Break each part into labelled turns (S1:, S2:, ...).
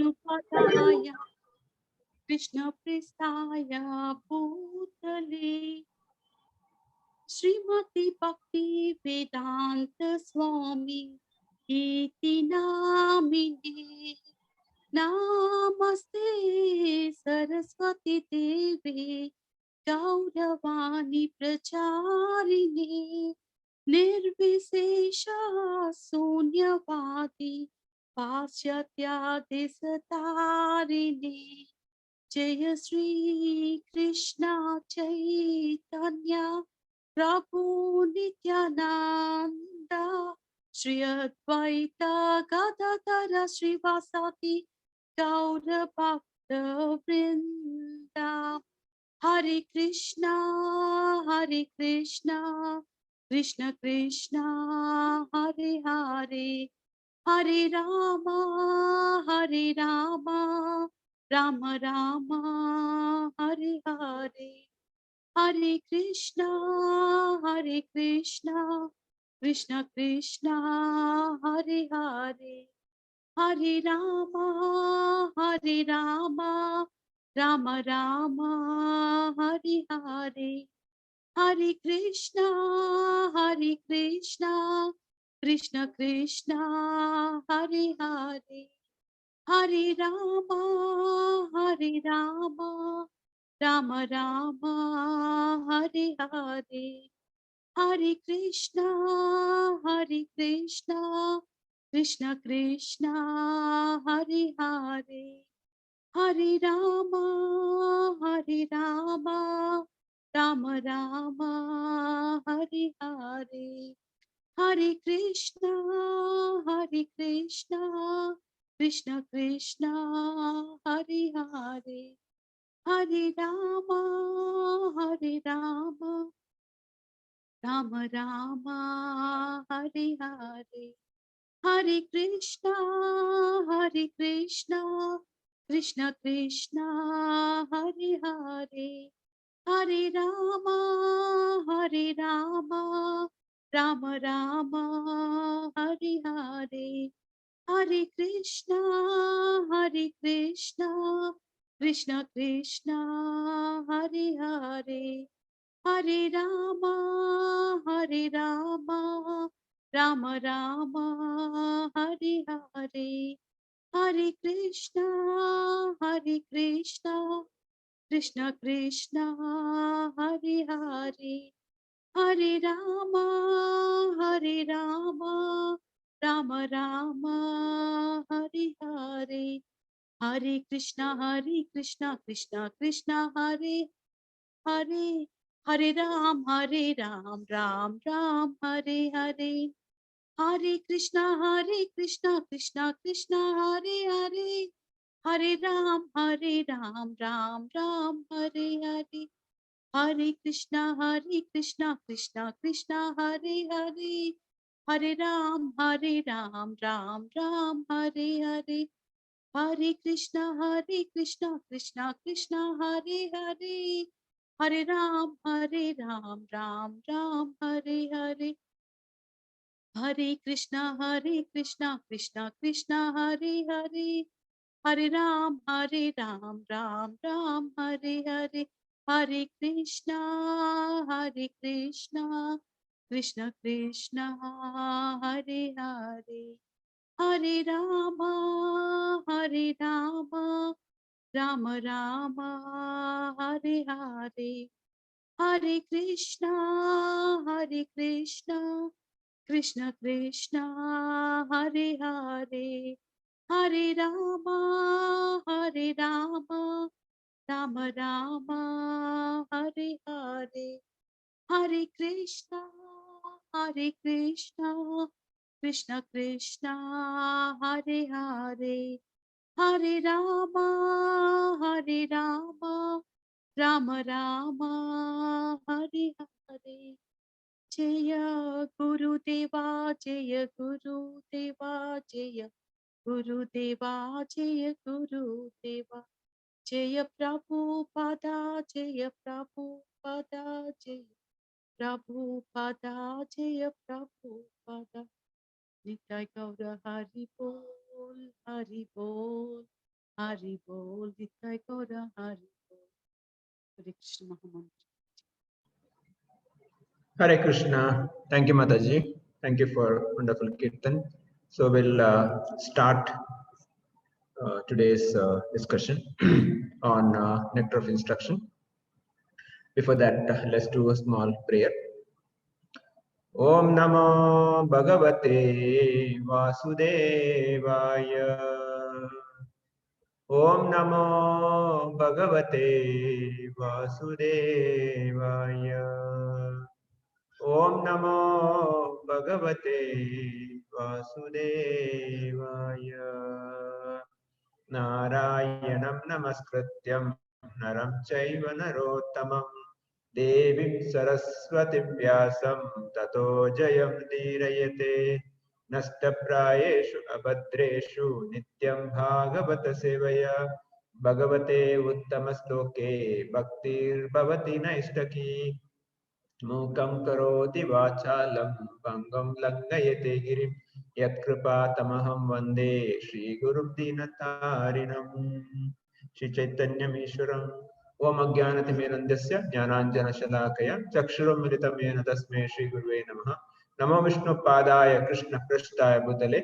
S1: विष्णुपदाय कृष्णप्रेष्ठाय भूतले श्रीमती भक्ति वेदांत स्वामी इति नामिने नमस्ते सरस्वती देवे गौरवाणी प्रचारिणे निर्विशेष शून्यवादी पाश्चात्यादिशतारिणे जय श्री कृष्ण चैतन्य प्रभु नित्यानंद श्री अद्वैत गदाधर श्रीवासादि गौर भक्त वृंदा हरे कृष्णा कृष्ण कृष्णा हरे हरे हरे रामा राम राम हरे हरे हरे कृष्णा कृष्ण कृष्णा हरे हरे हरे राम राम राम हरे हरे हरे कृष्णा कृष्ण कृष्णा हरे हरे हरे राम राम राम हरे हरे हरे कृष्णा कृष्ण कृष्णा हरे हरे हरे राम राम राम हरे हरे हरे कृष्णा कृष्ण कृष्णा हरे हरे हरे राम राम राम हरे हरे हरे कृष्णा कृष्ण कृष्णा हरे हरे हरे राम राम राम हरे हरे हरे कृष्णा कृष्ण कृष्णा हरे हरे हरे राम राम राम हरे हरे हरे कृष्णा कृष्ण कृष्ण हरे हरे हरे राम राम राम हरे हरे हरे कृष्णा कृष्ण कृष्ण हरे हरे हरे राम राम हरे हरे हरे कृष्णा कृष्ण कृष्ण हरे हरे हरे राम राम हरे हरे हरे कृष्णा कृष्ण कृष्ण हरे हरे हरे राम राम राम हरे हरे हरे कृष्णा कृष्ण कृष्ण हरे हरे हरे राम राम राम हरे हरे हरे कृष्णा कृष्ण कृष्ण हरे हरे हरे राम राम राम हरे हरे हरे कृष्णा कृष्ण कृष्ण हरे हरे हरे राम राम राम हरे हरे हरे कृष्णा कृष्ण कृष्ण हरे हरे हरे राम राम राम हरे हरे हरे कृष्णा कृष्ण कृष्ण हरे हरे हरे राम राम राम हरे हरे जय गुरुदेवा जय गुरुदेवा जय गुरुदेवा जय गुरुदेवा जय प्रभुपादा जय प्रभुपादा जय प्रभुपादा जय प्रभुपादा निताय गौर हरि बोल हरि बोल। Hari Bol, Nitai Gaura Hari Bol. Hare Krishna Mahamantra.
S2: Hare Krishna. Thank you, Mataji. Thank you for wonderful kirtan. So we'll start today's discussion on nectar of instruction. Before that, let's do a small prayer. Om Namo Bhagavate Vasudevaya. Om Namo Bhagavate Vasudevaya. Om Namo Bhagavate Vasudevaya. Narayanam Namaskrityam Naram Chaiva Narottamam Devim Saraswatim Vyasam Tato Jayam Dirayate Nastaprayeshu Abhadreshu Nityam Bhagavata Sevaya Bhagavate Uttamastoke Bhaktir Bhavati Naistaki Mukam karoti vachalam pangam langayate girim yatkripatamaham vande Shri Guru Dinatarinam Shri Chaitanyam Ishwaram Om Ajnanatimirandasya Jnananjana Shalakaya Chakshuram Militam Yena Tasmai Shri Guruve Namaha Namo Vishnu Padaya Krishna Prasthaya Bhutale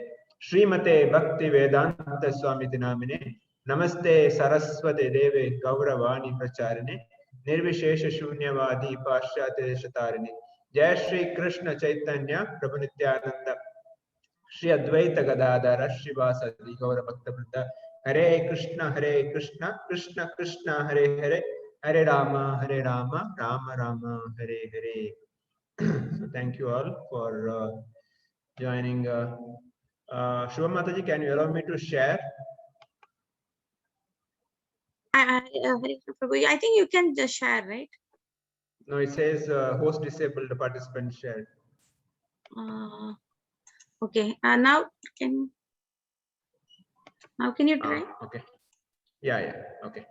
S2: Srimate Bhakti Vedanta Swami Dinamine Namaste Saraswate Deve Gauravani Pracharine निर्विशेष शून्यवादी पाश्चात्य देशतारिणी जय श्री कृष्ण चैतन्य प्रभु नित्यानंद श्री अद्वैत गदाधर श्रीवासदि गौर भक्तवृंद हरे Krishna Krishna Krishna Hare Hare Hare Ram Ram Ram Hare Hare. So thank you all for joining. Shubham Mataji, can you allow me to share?
S3: I think you can just share, right?
S2: No, it says host disabled, participant shared.
S3: Okay. Now can you try?
S2: Okay. Yeah. Okay.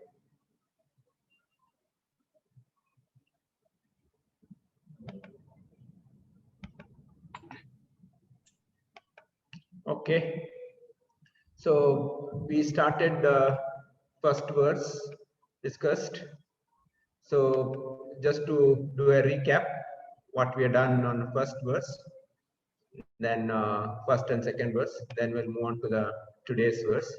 S2: Okay. So we started the first verse discussed. So just to do a recap, what we have done on the first verse, then first and second verse, then we'll move on to the today's verse.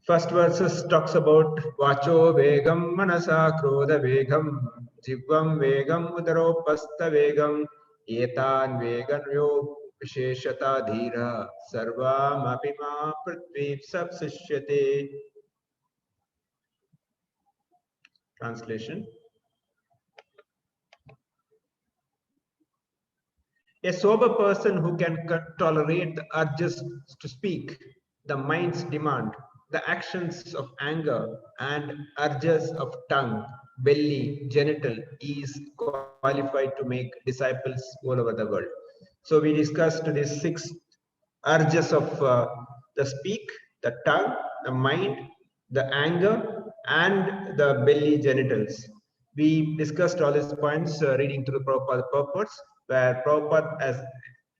S2: First verses talks about Vacho Vegam Manasa Krodha Vegam Jivvam Vegam Udaropasta Vegam Etan Vegan Yo Visheshata Dhira Sarvam Apima Prithvi Sapsishyate. Translation. A sober person who can tolerate the urges to speak, the mind's demand, the actions of anger and urges of tongue, belly, genital is qualified to make disciples all over the world. So we discussed these 6 urges of the speak, the tongue, the mind, the anger and the belly genitals. We discussed all these points reading through Prabhupada purports, where Prabhupada has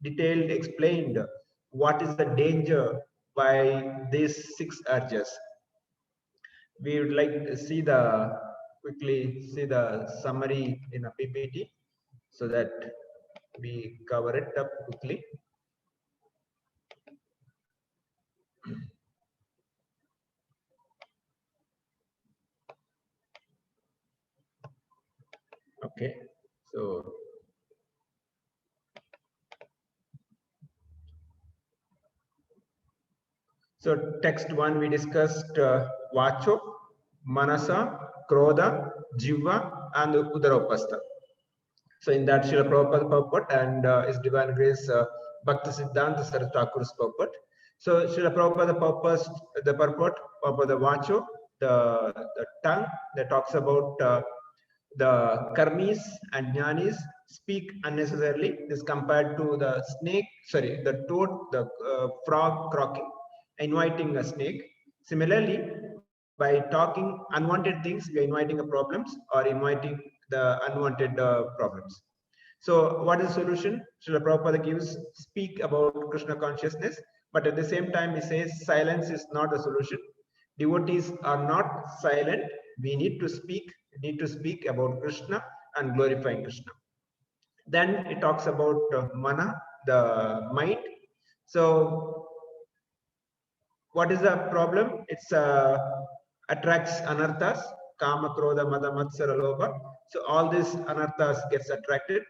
S2: detailed explained what is the danger by these 6 urges. We would like to see quickly see the summary in a PPT so that we cover it up quickly. Okay, so text 1 we discussed Vacho, Manasa, Krodha, Jiva and Udaropasta. So in that Srila Prabhupada purport and His Divine Grace Bhakti Siddhanta Saraswati Thakur's purport. So Srila Prabhupada the purport of the Vacho, the tongue that talks about the karmis and jnanis speak unnecessarily. This compared to the snake, the toad, the frog croaking, inviting a snake. Similarly, by talking unwanted things, we are inviting problems or inviting the unwanted problems. So what is the solution? Srila Prabhupada gives, speak about Krishna consciousness, but at the same time he says silence is not a solution. Devotees are not silent. We need to speak about Krishna and glorifying Krishna. Then it talks about mana, the mind. So what is the problem? It's attracts anarthas, kama, krodha, mada, matsara, lobha. So all these anarthas gets attracted.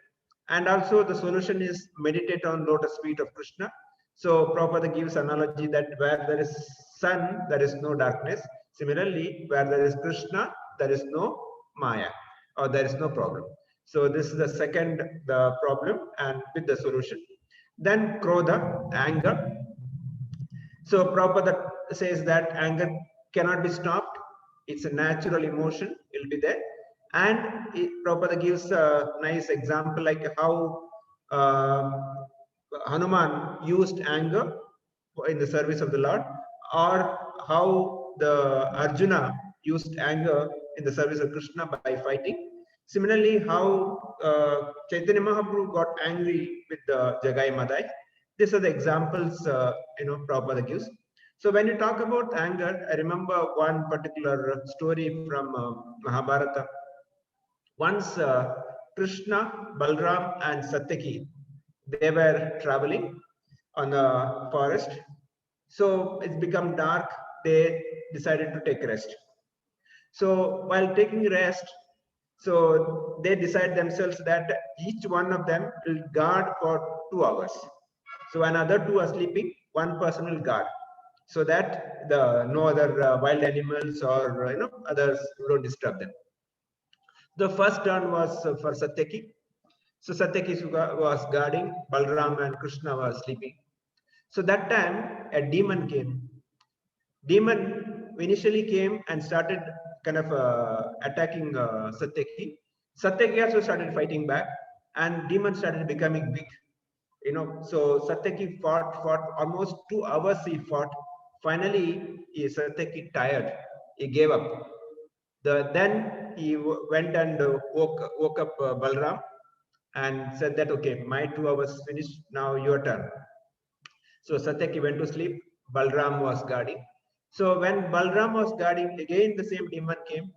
S2: And also the solution is meditate on lotus feet of Krishna. So Prabhupada gives analogy that where there is sun, there is no darkness. Similarly, where there is Krishna, there is no Maya, or there is no problem. So this is the second the problem and with the solution. Then Krodha, anger. So Prabhupada says that anger cannot be stopped. It's a natural emotion. It'll be there. And Prabhupada gives a nice example like how Hanuman used anger in the service of the Lord, or how the Arjuna used anger in the service of Krishna by fighting. Similarly, how Chaitanya Mahaprabhu got angry with the Jagai Madai. These are the examples Prabhupada gives. So when you talk about anger, I remember one particular story from Mahabharata. Once Krishna, Balram, and Satyaki, they were traveling on the forest. So it's become dark. They decided to take rest. So while taking rest, so they decide themselves that each one of them will guard for 2 hours. So when other two are sleeping, one person will guard, so that no other wild animals or others don't disturb them. The first turn was for Satyaki. So Satyaki was guarding, Balram and Krishna was sleeping. So that time a demon came. Demon initially came and started kind of attacking Satyaki. Satyaki also started fighting back, and demon started becoming big. So Satyaki fought almost 2 hours. He fought. Finally, Satyaki tired. He gave up. Then he went and woke up Balram and said that, okay, my 2 hours finished. Now your turn. So Satyaki went to sleep. Balram was guarding. So when Balram was guarding, again the same demon came.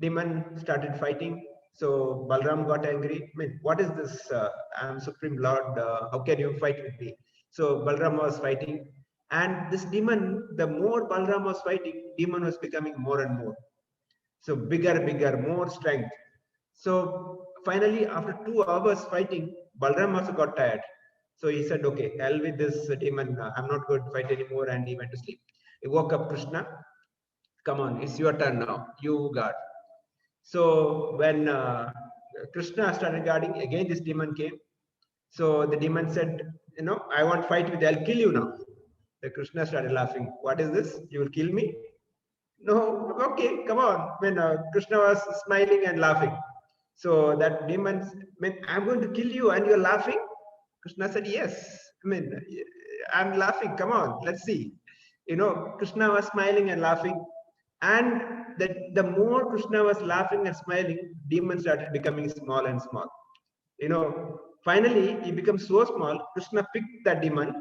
S2: Demon started fighting. So Balram got angry. I mean, what is this? I am Supreme Lord. How can you fight with me? So Balram was fighting. And this demon, the more Balram was fighting, demon was becoming more and more. So bigger, more strength. So finally, after 2 hours fighting, Balram also got tired. So he said, okay, hell with this demon. I'm not going to fight anymore. And he went to sleep. He woke up Krishna. Come on, it's your turn now. You guard. So when Krishna started guarding, again this demon came. So the demon said, I want to fight with you. I'll kill you now. The Krishna started laughing. What is this? You will kill me? No, okay, come on. When Krishna was smiling and laughing. So that demon, I'm going to kill you and you're laughing? Krishna said, yes. I'm laughing. Come on, let's see. Krishna was smiling and laughing. And the more Krishna was laughing and smiling, demon started becoming small and small. Finally, he became so small, Krishna picked that demon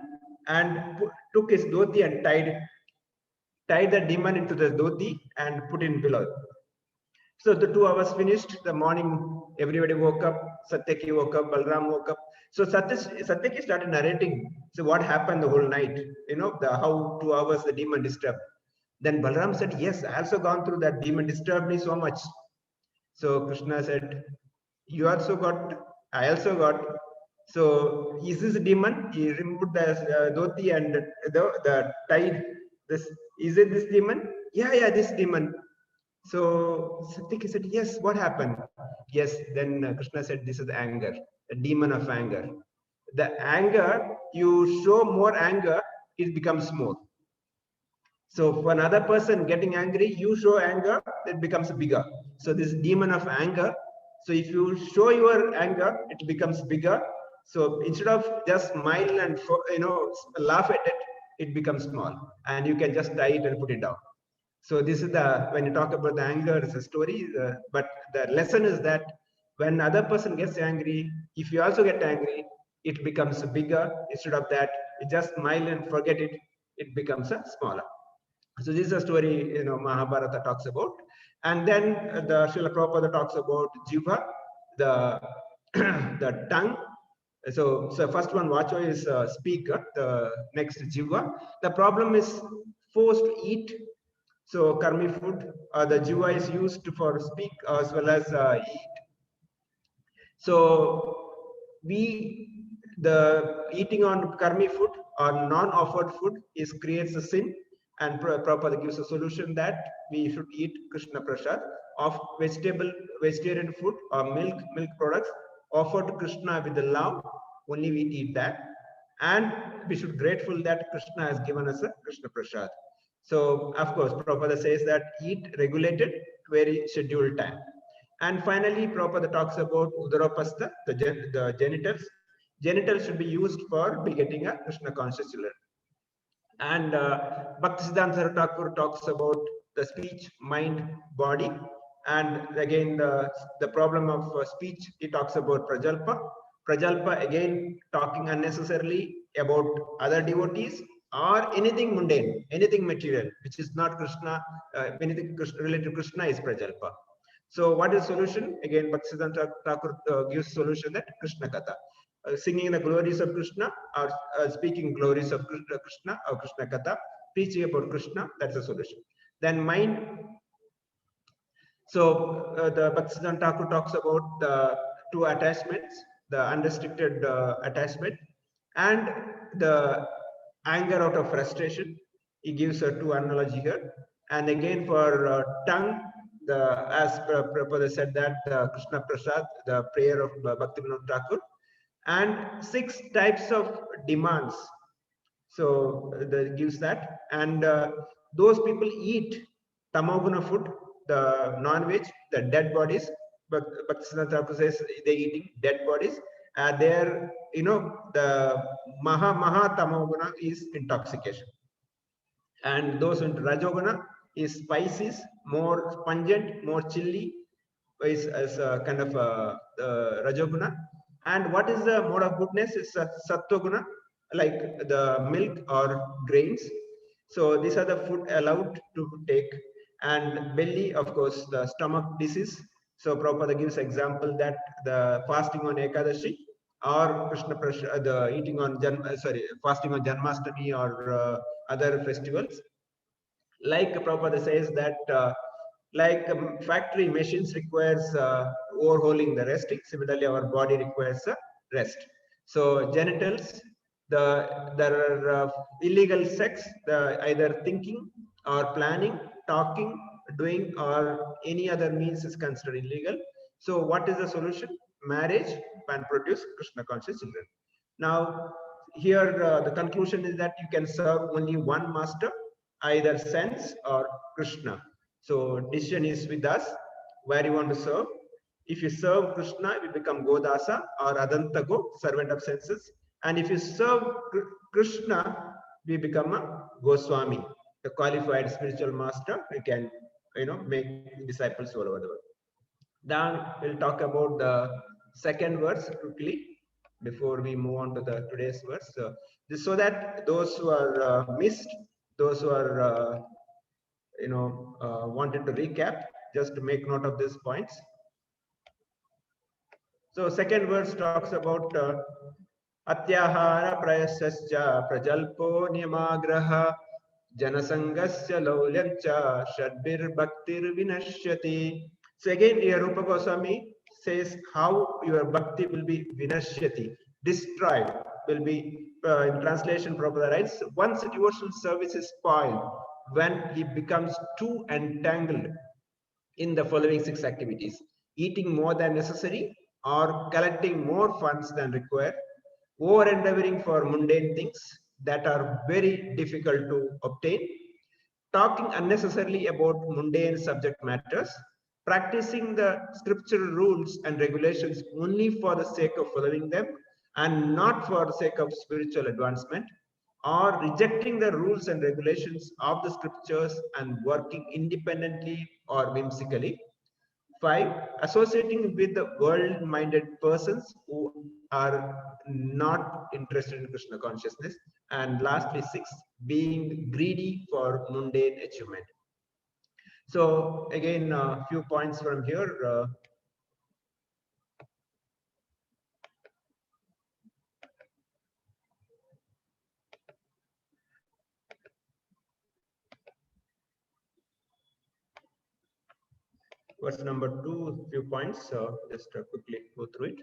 S2: and took his dhoti and tied the demon into the dhoti and put it below. So the 2 hours finished. The morning, everybody woke up. Satyaki woke up. Balram woke up. So Satyaki started narrating. So what happened the whole night? How 2 hours the demon disturbed. Then Balram said, yes, I also gone through that. Demon disturbed me so much. So Krishna said, you also got, I also got. So is this demon? He removed the dhoti and the tied this. Is it this demon? Yeah, this demon. So Satyaki said, yes, what happened? Yes, then Krishna said, this is anger, the demon of anger. The anger, you show more anger, it becomes more. So for another person getting angry, you show anger, it becomes bigger. So this demon of anger, so if you show your anger, it becomes bigger. So instead of just smile and laugh at it, it becomes small, and you can just tie it and put it down. So this is when you talk about the anger, it's a story, but the lesson is that When other person gets angry, if you also get angry, it becomes bigger. Instead of that, you just smile and forget it, it becomes a smaller. So this is a story, Mahabharata talks about. And then the Srila Prabhupada talks about Jiva, the, the tongue. So first one, Vacho, is speaker, the next Jiva. The problem is forced to eat. So karmi food, the Jiva is used for speak as well as eat. So the eating on karmi food or non-offered food creates a sin, and Prabhupada gives a solution that we should eat Krishna Prasad of vegetarian food or milk products offered to Krishna with the love. Only we eat that, and we should grateful that Krishna has given us a Krishna Prasad. So of course, Prabhupada says that eat regulated, very scheduled time. And finally, Prabhupada talks about Udarapastha, the genitals. Genitals should be used for begetting a Krishna conscious children. And Bhaktisiddhanta Thakur talks about the speech, mind, body. And again, the problem of speech, he talks about Prajalpa. Prajalpa, again, talking unnecessarily about other devotees or anything mundane, anything material, which is not Krishna, anything related to Krishna is Prajalpa. So what is solution? Again, Bhaktisiddhanta Thakur gives solution that Krishna Katha. Singing the glories of Krishna or speaking glories of Krishna or Krishna Katha, preaching about Krishna, that's the solution. Then mind. So the Bhaktisiddhanta Thakur talks about the two attachments, the unrestricted attachment and the anger out of frustration. He gives two analogy here. And again for tongue, as Prabhupada said that Krishna Prasad, the prayer of Bhaktivinoda Thakur, and 6 types of demands. So that gives that, and those people eat tamoguna food, the non-veg, the dead bodies. But Bhaktisiddhanta Thakur says they eating dead bodies. There, the maha tamoguna is intoxication, and those into rajoguna is spices, more pungent, more chilly, is as a kind of rajoguna. And what is the mode of goodness? Is sattva-guna, like the milk or grains. So these are the food allowed to take. And belly, of course, the stomach disease. So Prabhupada gives example that the fasting on Ekadashi or Krishna Prasad, the eating on fasting on Janmashtami or other festivals. Like Prabhupada says that like factory machines requires overhauling the resting, similarly our body requires rest. So genitals, there are illegal sex, either thinking or planning, talking, doing, or any other means is considered illegal. So what is the solution? Marriage can produce Krishna conscious children. Now here the conclusion is that you can serve only one master, either sense or Krishna. So decision is with us where you want to serve. If you serve Krishna, you become Godasa or Adantago, servant of senses. And if you serve Krishna, we become a Goswami, the qualified spiritual master. We can, make disciples all over the world. Now we'll talk about the second verse quickly before we move on to the today's verse. So that those who are missed, those who are wanted to recap, just to make note of these points. So second verse talks about Atyahara prayasascha prajalpo niyamagraha janasangasya laulyamcha shadbir bhaktir vinashyati. So again here Rupa Goswami says how your bhakti will be vinashyati, destroyed, will be in translation Prabhupada writes, once devotional service is spoiled, when he becomes too entangled in the following 6 activities: eating more than necessary or collecting more funds than required, over endeavoring for mundane things that are very difficult to obtain, talking unnecessarily about mundane subject matters, practicing the scriptural rules and regulations only for the sake of following them and not for the sake of spiritual advancement, or rejecting the rules and regulations of the scriptures and working independently or whimsically, 5, associating with the world-minded persons who are not interested in Krishna consciousness. And lastly, 6, being greedy for mundane achievement. So again, a few points from here. Verse number 2, few points. Just quickly go through it.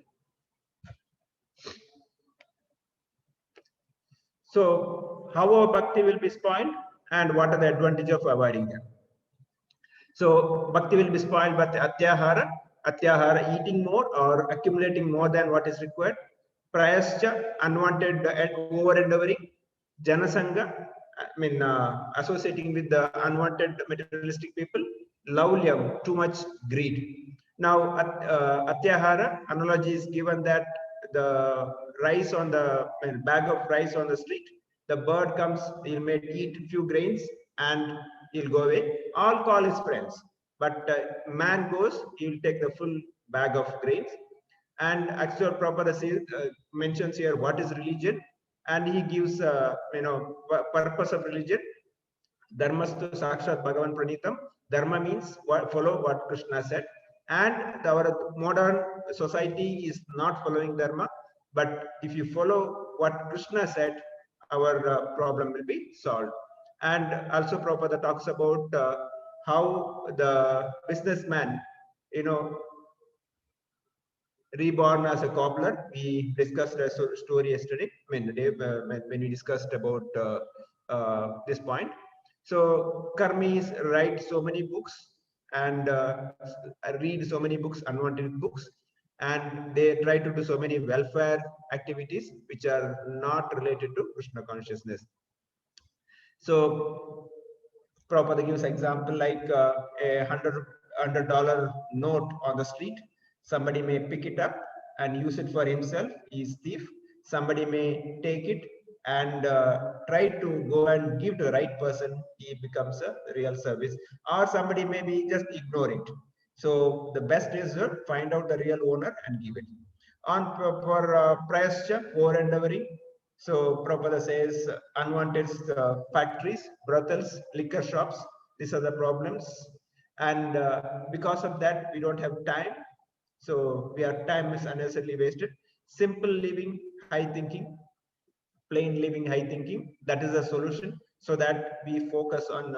S2: So, how our bhakti will be spoiled, and what are the advantage of avoiding them? So, bhakti will be spoiled by the atyahara, eating more or accumulating more than what is required. Prayascha, unwanted over endeavoring. Janasanga, associating with the unwanted materialistic people. Laulyam, too much greed. Now, atyahara analogy is given that the rice on the bag of rice on the street, the bird comes, he may eat few grains and he'll go away. All call his friends, but man goes, he'll take the full bag of grains. And actual Prabhupada mentions here what is religion, and he gives purpose of religion. Dharmastu sakshat bhagavan pranitam. Dharma means follow what Krishna said, and our modern society is not following dharma. But if you follow what Krishna said, our problem will be solved. And also Prabhupada talks about how the businessman, reborn as a cobbler. We discussed a story yesterday when we discussed about this point. So karmis write so many books and read so many books, unwanted books, and they try to do so many welfare activities which are not related to Krishna consciousness. So Prabhupada gives example like a $100 note on the street. Somebody may pick it up and use it for himself. He is thief. Somebody may take it and try to go and give to the right person. He becomes a real service. Or somebody may be just ignore it. So the best is to find out the real owner and give it. On for prayascha, over endeavoring. So Prabhupada says unwanted factories, brothels, liquor shops. These are the problems, and because of that, we don't have time. So our time is unnecessarily wasted. Simple living, high thinking, plain living, high thinking. That is the solution. So that we focus on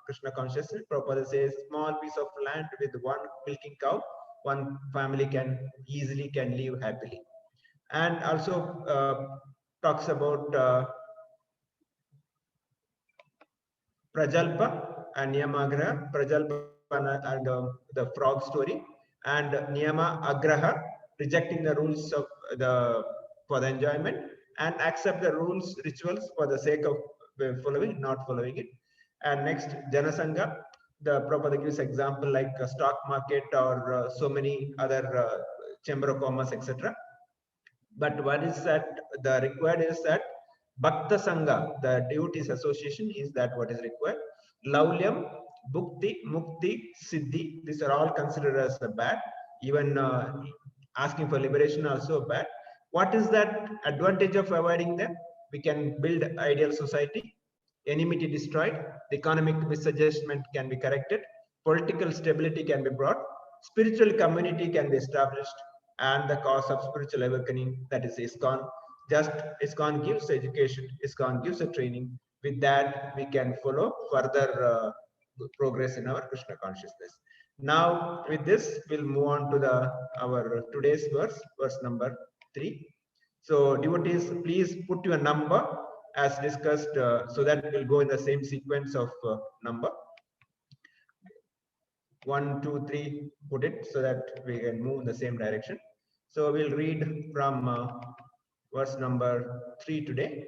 S2: Krishna consciousness. Prabhupada says small piece of land with one milking cow, one family can easily live happily. And also talks about Prajalpa and Niyamagraha. Prajalpa and the frog story, and Niyama Agraha, rejecting the rules of for the enjoyment, and accept the rules, rituals for the sake of following, not following it. And next, Janasanga. The Prabhupada gives example like a stock market or so many other chamber of commerce, etc. But what is that the required is that Bhakta Sangha, the devotees association, is that what is required. Laulyam, Bhukti, Mukti, Siddhi, these are all considered as bad. Even asking for liberation also bad. What is that advantage of avoiding them? We can build ideal society, enmity destroyed, the economic misadjustment can be corrected, political stability can be brought, spiritual community can be established, and the cause of spiritual awakening, that is ISKCON. Just ISKCON gives education, ISKCON gives a training. With that, we can follow further progress in our Krishna consciousness. Now, with this, we'll move on to our today's verse number 3. So, devotees, please put your number as discussed, so that we'll go in the same sequence of number. 1, 2, 3, put it so that we can move in the same direction. So we'll read from verse number 3 today.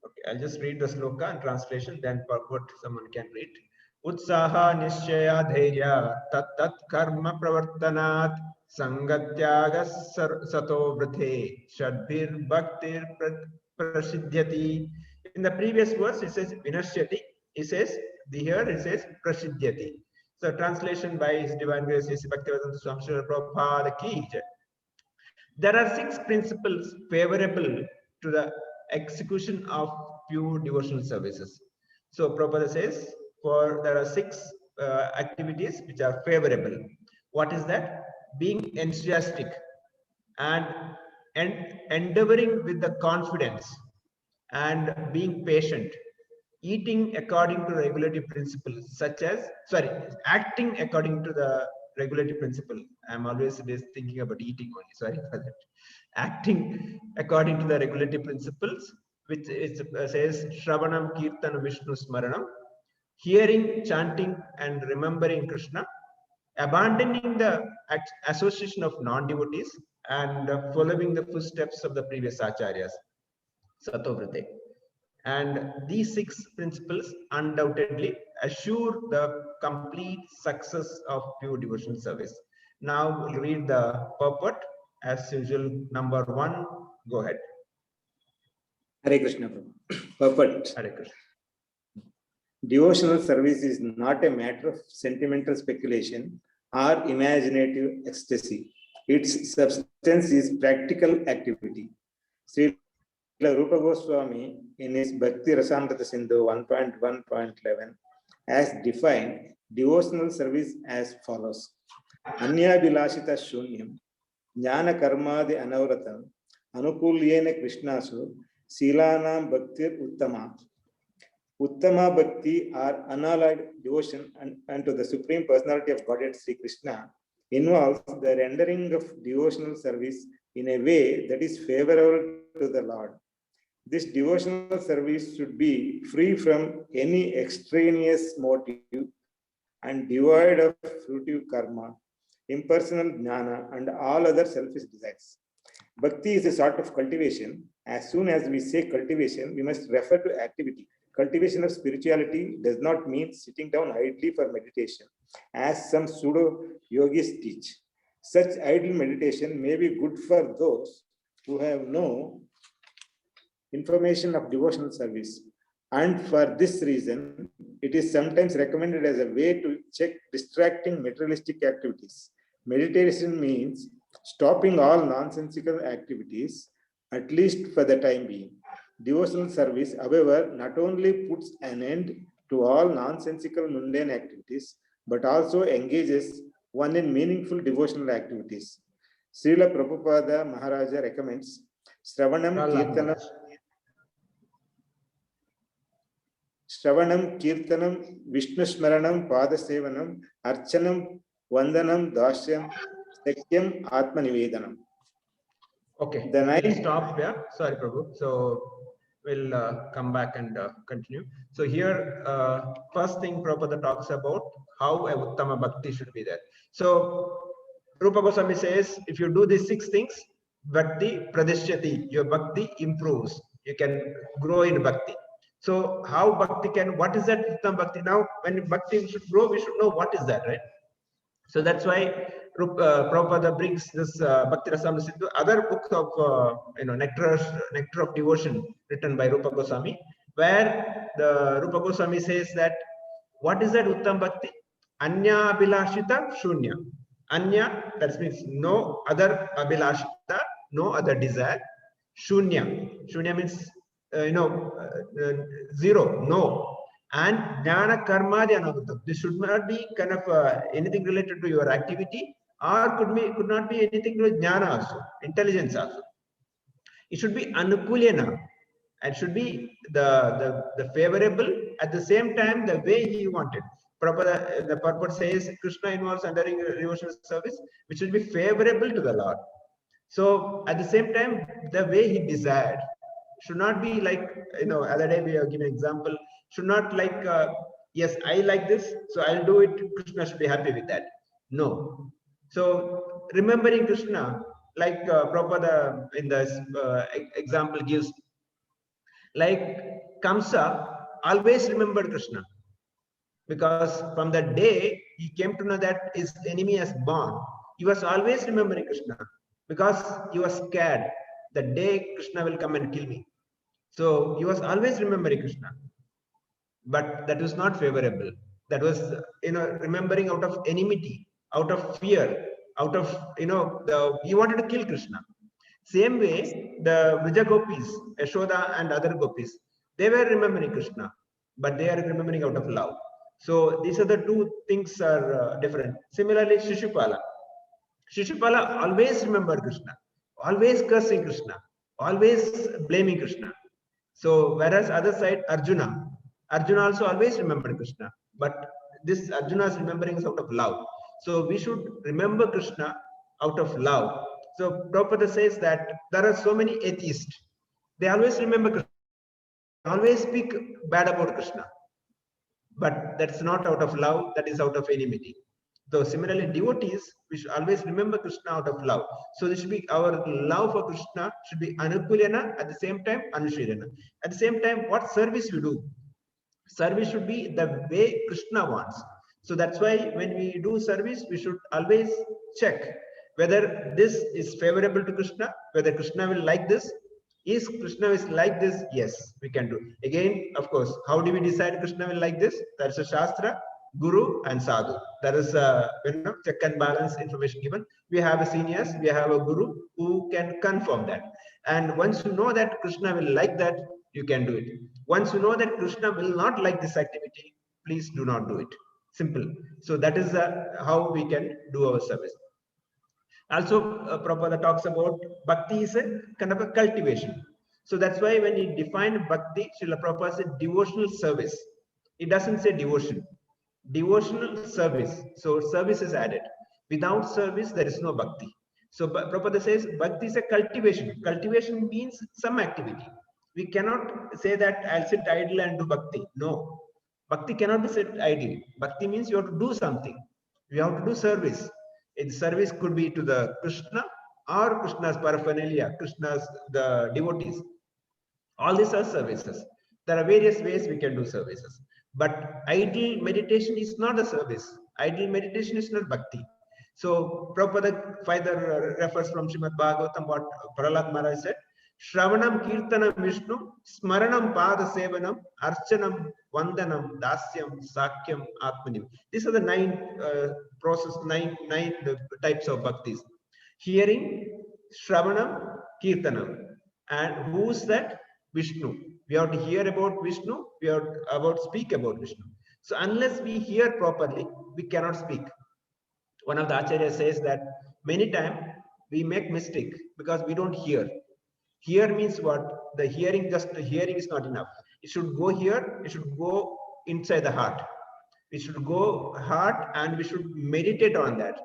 S2: Okay, I'll just read the sloka and translation, then purport someone can read. Utsaha nishchaya dheya tat karma pravartanat sangatyaga sato vrithe shadbhir bhaktir prasiddhyati. In the previous verse, it says vinashyati. It says, here it says prasiddhyati. So translation by His Divine Grace A.C. Bhaktivedanta Swami Srila Prabhupada ki jai. There are 6 principles favorable to the execution of pure devotional services. So Prabhupada says there are 6 activities which are favorable. What is that? Being enthusiastic and endeavoring with the confidence and being patient, eating according to regulatory principles acting according to the regulatory principle. I'm always thinking about eating only, sorry for that. Acting according to the regulatory principles, which says Shravanam Kirtanam Vishnu Smaranam, hearing, chanting and remembering Krishna, abandoning the association of non-devotees and following the footsteps of the previous acharyas, Satovrite. And these 6 principles undoubtedly assure the complete success of pure devotional service. Now we'll read the purport as usual. Number 1, go ahead.
S4: Hare Krishna Prabhu. Purport.
S2: Hare Krishna.
S4: Devotional service is not a matter of sentimental speculation or imaginative ecstasy. Its substance is practical activity. Sri Rupa Goswami in his Bhakti Rasamrita Sindhu 1.1.11 has defined devotional service as follows. Anya Bilashita Shunyam, Jnana Karmadi Anavratam, Anukulyena Krishnasu, Silanam Bhaktir Uttama. Uttama Bhakti or unalloyed devotion unto the Supreme Personality of Godhead Sri Krishna involves the rendering of devotional service in a way that is favorable to the Lord. This devotional service should be free from any extraneous motive and devoid of fruitive karma, impersonal jnana, and all other selfish desires. Bhakti is a sort of cultivation. As soon as we say cultivation, we must refer to activity. Cultivation of spirituality does not mean sitting down idly for meditation, as some pseudo-yogis teach. Such idle meditation may be good for those who have no information of devotional service. And for this reason, it is sometimes recommended as a way to check distracting materialistic activities. Meditation means stopping all nonsensical activities, at least for the time being. Devotional service, however, not only puts an end to all nonsensical mundane activities, but also engages one in meaningful devotional activities. Srila Prabhupada Maharaja recommends Shravanam Kirtanam, Vishnu Smaranam, Padasevanam, Archanam, Vandanam, Dashyam, Sakyam, Atma Nivedanam.
S2: Okay,
S4: Then
S2: we'll stop here. Sorry, Prabhu. So we'll come back and continue. So here, first thing Prabhupada talks about how a Uttama Bhakti should be there. So Rupa Goswami says, if you do these 6 things, Bhakti Pradishyati, your Bhakti improves. You can grow in Bhakti. So how Bhakti what is that Uttama Bhakti? Now, when Bhakti should grow, we should know what is that, right? So that's why Prabhupada brings this Bhakti Rasamrita Sindhu, other book of Nectar of Devotion written by Rupa Goswami, where the Rupa Goswami says that what is that Uttam Bhakti? Anya Abhilashita Shunya. Anya, that means no other Abhilashita, no other desire. Shunya. Shunya means zero, no. And jnana karma anavrutam. This should not be kind of anything related to your activity, or could not be anything to jnana also, intelligence also. It should be anukulyena, and should be the favorable at the same time the way he wanted. The purport says Krishna involves entering devotional service, which should be favorable to the Lord. So at the same time, the way he desired should not be like, other day we have given an example, should not like, yes, I like this, so I'll do it, Krishna should be happy with that. No. So remembering Krishna, like Prabhupada in this example gives, like Kamsa always remembered Krishna, because from the day he came to know that his enemy has born, he was always remembering Krishna, because he was scared the day Krishna will come and kill me. So he was always remembering Krishna, but that was not favorable. That was, remembering out of enmity, out of fear, out of, he wanted to kill Krishna. Same way, the Vrija gopis, Yashoda and other gopis, they were remembering Krishna, but they are remembering out of love. So these are the two things are different. Similarly, Shishupala. Shishupala always remembered Krishna, always cursing Krishna, always blaming Krishna. So whereas other side, Arjuna also always remembered Krishna, but this Arjuna's remembering is out of love. So we should remember Krishna out of love. So Prabhupada says that there are so many atheists. They always remember Krishna, always speak bad about Krishna. But that's not out of love, that is out of enmity. So similarly, devotees, we should always remember Krishna out of love. So this should be our love for Krishna should be anukulyana, at the same time anushirana. At the same time, what service you do? Service should be the way Krishna wants. So that's why when we do service, we should always check whether this is favorable to Krishna, whether Krishna will like this. Is Krishna is like this? Yes, we can do. Again, of course, how do we decide Krishna will like this? There's a Shastra, Guru, and Sadhu. There is a check and balance information given. We have a seniors, we have a Guru who can confirm that. And once you know that Krishna will like that, you can do it. Once you know that Krishna will not like this activity, please do not do it. Simple. So that is how we can do our service. Also, Prabhupada talks about bhakti is a kind of a cultivation. So that's why when he defined bhakti, Srila Prabhupada said devotional service. It doesn't say devotion. Devotional service. So service is added. Without service, there is no bhakti. So Prabhupada says bhakti is a cultivation. Cultivation means some activity. We cannot say that I'll sit idle and do bhakti. No. Bhakti cannot be sit idle. Bhakti means you have to do something. You have to do service. Its service could be to the Krishna or Krishna's paraphernalia, Krishna's the devotees. All these are services. There are various ways we can do services. But idle meditation is not a service. Idle meditation is not bhakti. So Prabhupada further refers from Srimad Bhagavatam what Prahlad Maharaj said. Shravanam Kirtanam Vishnu, Smaranam Pada Sevanam, Archanam, Vandanam, Dasyam, Sakyam, Atmanim. These are the nine types of bhaktis. Hearing, Shravanam, Kirtanam. And who's that? Vishnu. We have to hear about Vishnu, we have to speak about Vishnu. So unless we hear properly, we cannot speak. One of the Acharyas says that many times we make mistake because we don't hear. Hear means what? The hearing, just the hearing is not enough. It should go here, it should go inside the heart. We should go heart and we should meditate on that.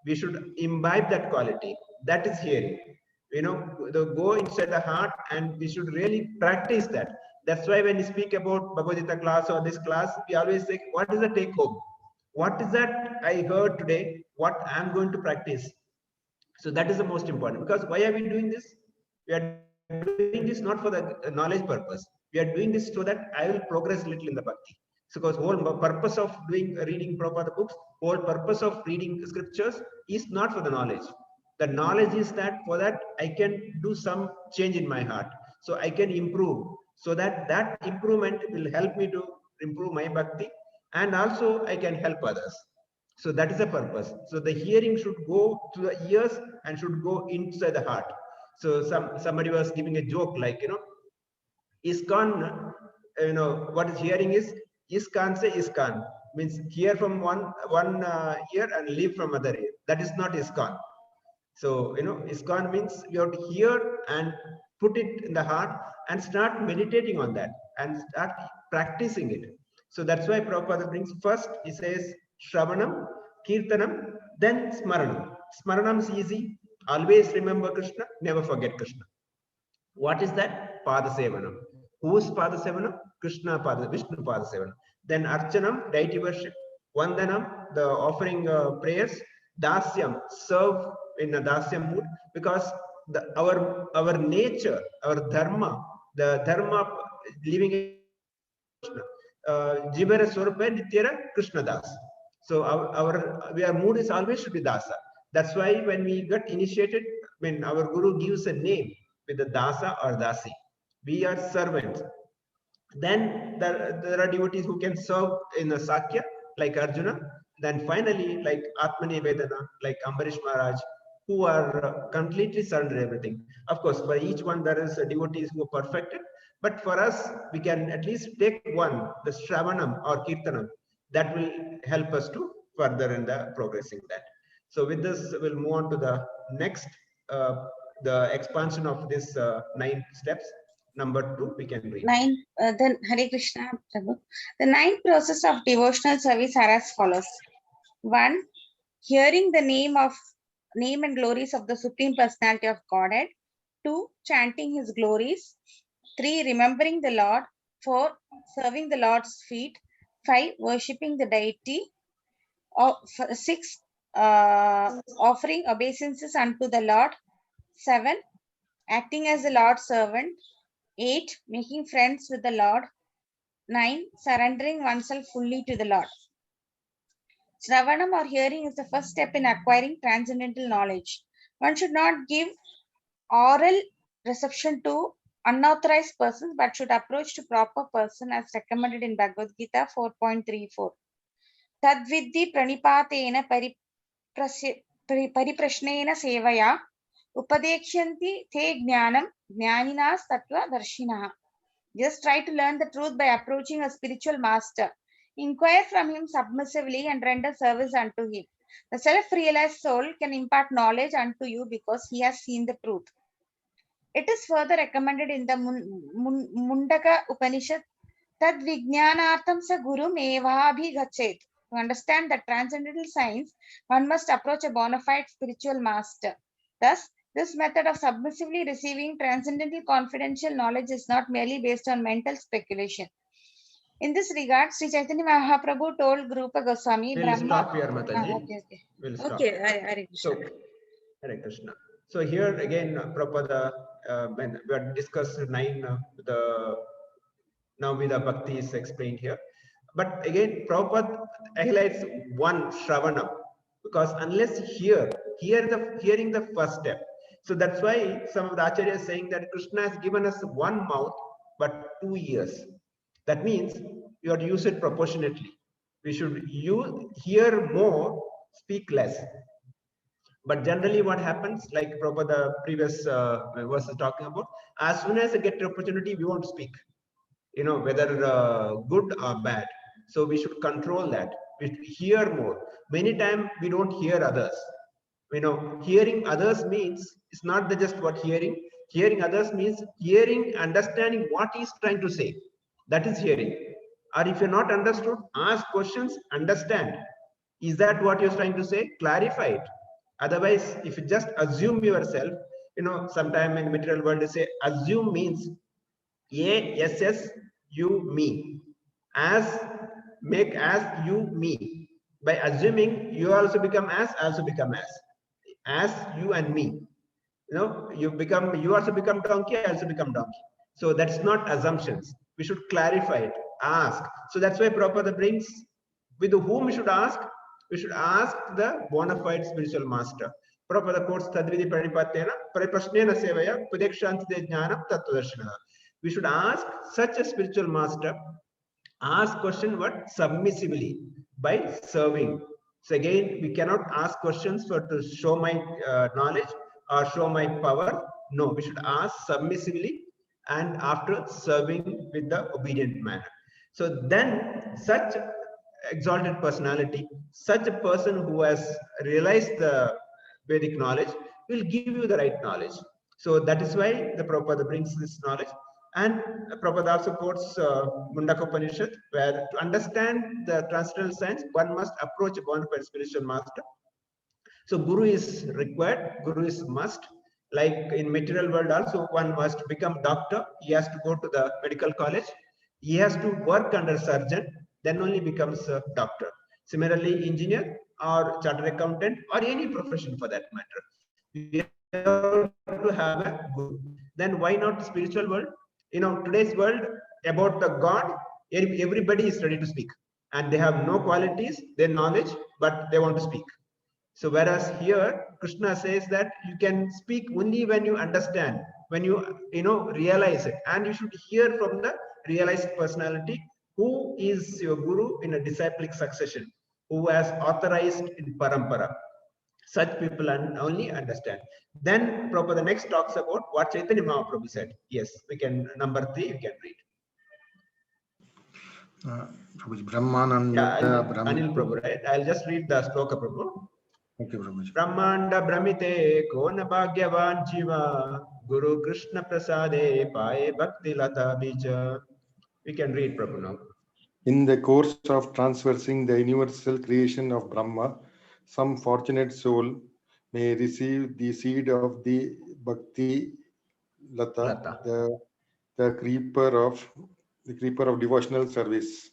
S2: We should imbibe that quality. That is hearing. Go inside the heart and we should really practice that. That's why when we speak about Bhagavad Gita class or this class, we always say, what is the take home? What is that I heard today? What I'm going to practice? So that is the most important. Because why are we doing this? We are doing this not for the knowledge purpose. We are doing this so that I will progress a little in the bhakti. So because whole purpose of reading Prabhupada books, whole purpose of reading scriptures is not for the knowledge. The knowledge is that for that I can do some change in my heart. So I can improve. So that improvement will help me to improve my bhakti, and also I can help others. So that is the purpose. So the hearing should go to the ears and should go inside the heart. So somebody was giving a joke like, ISKCON, what is hearing is, ISKCON say ISKCON, means hear from one ear and leave from other ear. That is not ISKCON. So, ISKCON means you have to hear and put it in the heart and start meditating on that and start practicing it. So that's why Prabhupada brings first, he says, Shravanam, Kirtanam, then Smaranam. Smaranam is easy. Always remember Krishna, never forget Krishna. What is that? Pada Sevanam. Whose Pada Sevanam? Krishna Pada, Vishnu Pada Sevanam. Then Archanam, deity worship. Vandanam, the offering prayers. Dasyam, serve in a Dasyam mood, because our nature, our dharma, the dharma living in Krishna. Jivara Swarupa Nityara Krishna Das. So our mood is always should be Dasa. That's why when we got initiated, when our Guru gives a name with the Dasa or Dasi, we are servants. Then there are devotees who can serve in a Sakya, like Arjuna. Then finally, like Atmanivedana, like Ambarish Maharaj, who are completely surrendered everything. Of course, by each one there is devotees who are perfected, but for us, we can at least take one, the Shravanam or Kirtanam, that will help us to further in the progressing that. So with this, we'll move on to the next, the expansion of this 9 steps. Number 2, we can read.
S3: Then Hare Krishna, Prabhu. The 9th process of devotional service are as follows. 1. Hearing the name and glories of the Supreme Personality of Godhead. 2. Chanting his glories. 3. Remembering the Lord. 4. Serving the Lord's feet. 5. Worshipping the deity. 6. Offering obeisances unto the Lord. 7. Acting as the Lord's servant. 8. Making friends with the Lord. 9. Surrendering oneself fully to the Lord. Shravanam or hearing is the first step in acquiring transcendental knowledge. One should not give oral reception to unauthorized persons, but should approach to proper person as recommended in Bhagavad Gita 4.34. Tadvidhi pranipatena pariprashnena sevaya upadekshanti te jnanam jnaninas tattva darshinaha. Just try to learn the truth by approaching a spiritual master. Inquire from him submissively and render service unto him. The self-realized soul can impart knowledge unto you because he has seen the truth. It is further recommended in the Mundaka Upanishad, Tad Vijnanartham sa Guru Mevabhi Gachet. To understand the transcendental science, one must approach a bona fide spiritual master. Thus, this method of submissively receiving transcendental confidential knowledge is not merely based on mental speculation. In this regard, Sri Chaitanya Mahaprabhu told Garupa Goswami,
S2: We'll stop here, Mataji.
S3: Okay.
S2: We'll stop.
S3: Okay, Hare Krishna.
S2: So, Hare Krishna. So here again, Prabhupada, when we had discussed 9, now Vida Bhakti is explained here. But again, Prabhupada highlights one Shravanam, because unless hearing the first step. So that's why some of the Acharyas are saying that Krishna has given us one mouth, but 2 ears. That means you have to use it proportionately. We should hear more, speak less. But generally what happens, like Prabhupada previous verse is talking about, as soon as I get the opportunity, we won't speak, whether good or bad. So we should control that. We should hear more. Many times we don't hear others. Hearing others means it's not just what hearing. Hearing others means hearing, understanding what he's trying to say. That is hearing. Or if you're not understood, ask questions, understand. Is that what you're trying to say? Clarify it. Otherwise, if you just assume yourself, sometime in the material world they say assume means yes, you, me. Make as you, me. By assuming, you also become as, also become as you and me. You also become donkey, I also become donkey. So that's not assumptions. We should clarify it, ask. So that's why Prabhupada brings, with whom we should ask? We should ask the bona fide spiritual master. Prabhupada quotes Tadvidhi Pranipatena Pariprashnena Sevaya Pudekshanti Jnanam Tattvadarshana. We should ask such a spiritual master, ask question what? Submissively, by serving. So again, we cannot ask questions to show my knowledge or show my power. No, we should ask submissively and after serving with the obedient manner. So then such exalted personality, such a person who has realized the Vedic knowledge will give you the right knowledge. So that is why the Prabhupada brings this knowledge. And Prabhupada also quotes Mundaka Upanishad, where to understand the transcendental science, one must approach a bona fide spiritual master. So Guru is required, Guru is must. Like in material world also, one must become doctor. He has to go to the medical college. He has to work under surgeon, then only becomes a doctor. Similarly, engineer or chartered accountant or any profession for that matter. We have to have a Guru. Then why not spiritual world? Today's world about the God, everybody is ready to speak. And they have no qualities, their knowledge, but they want to speak. So whereas here, Krishna says that you can speak only when you understand, when you realize it. And you should hear from the realized personality Who is your guru in a disciplic succession? Who has authorized in parampara? Such people only understand. Then Prabhupada next talks about what Chaitanya Mahaprabhu said. Yes, we can, number 3, you can read.
S5: Prabhuji, Brahmananda
S2: Yeah, Anil Prabhu, right? I'll just read the sloka, Prabhu.
S5: Okay, Prabhuji.
S2: Brahmanda Brahmite Kona Bhagyavan Jiva Guru Krishna Prasade Paye Bhakti Lata Bija. We can read, Prabhu, now.
S5: In the course of traversing the universal creation of Brahma, some fortunate soul may receive the seed of the Bhakti Lata, the creeper of devotional service.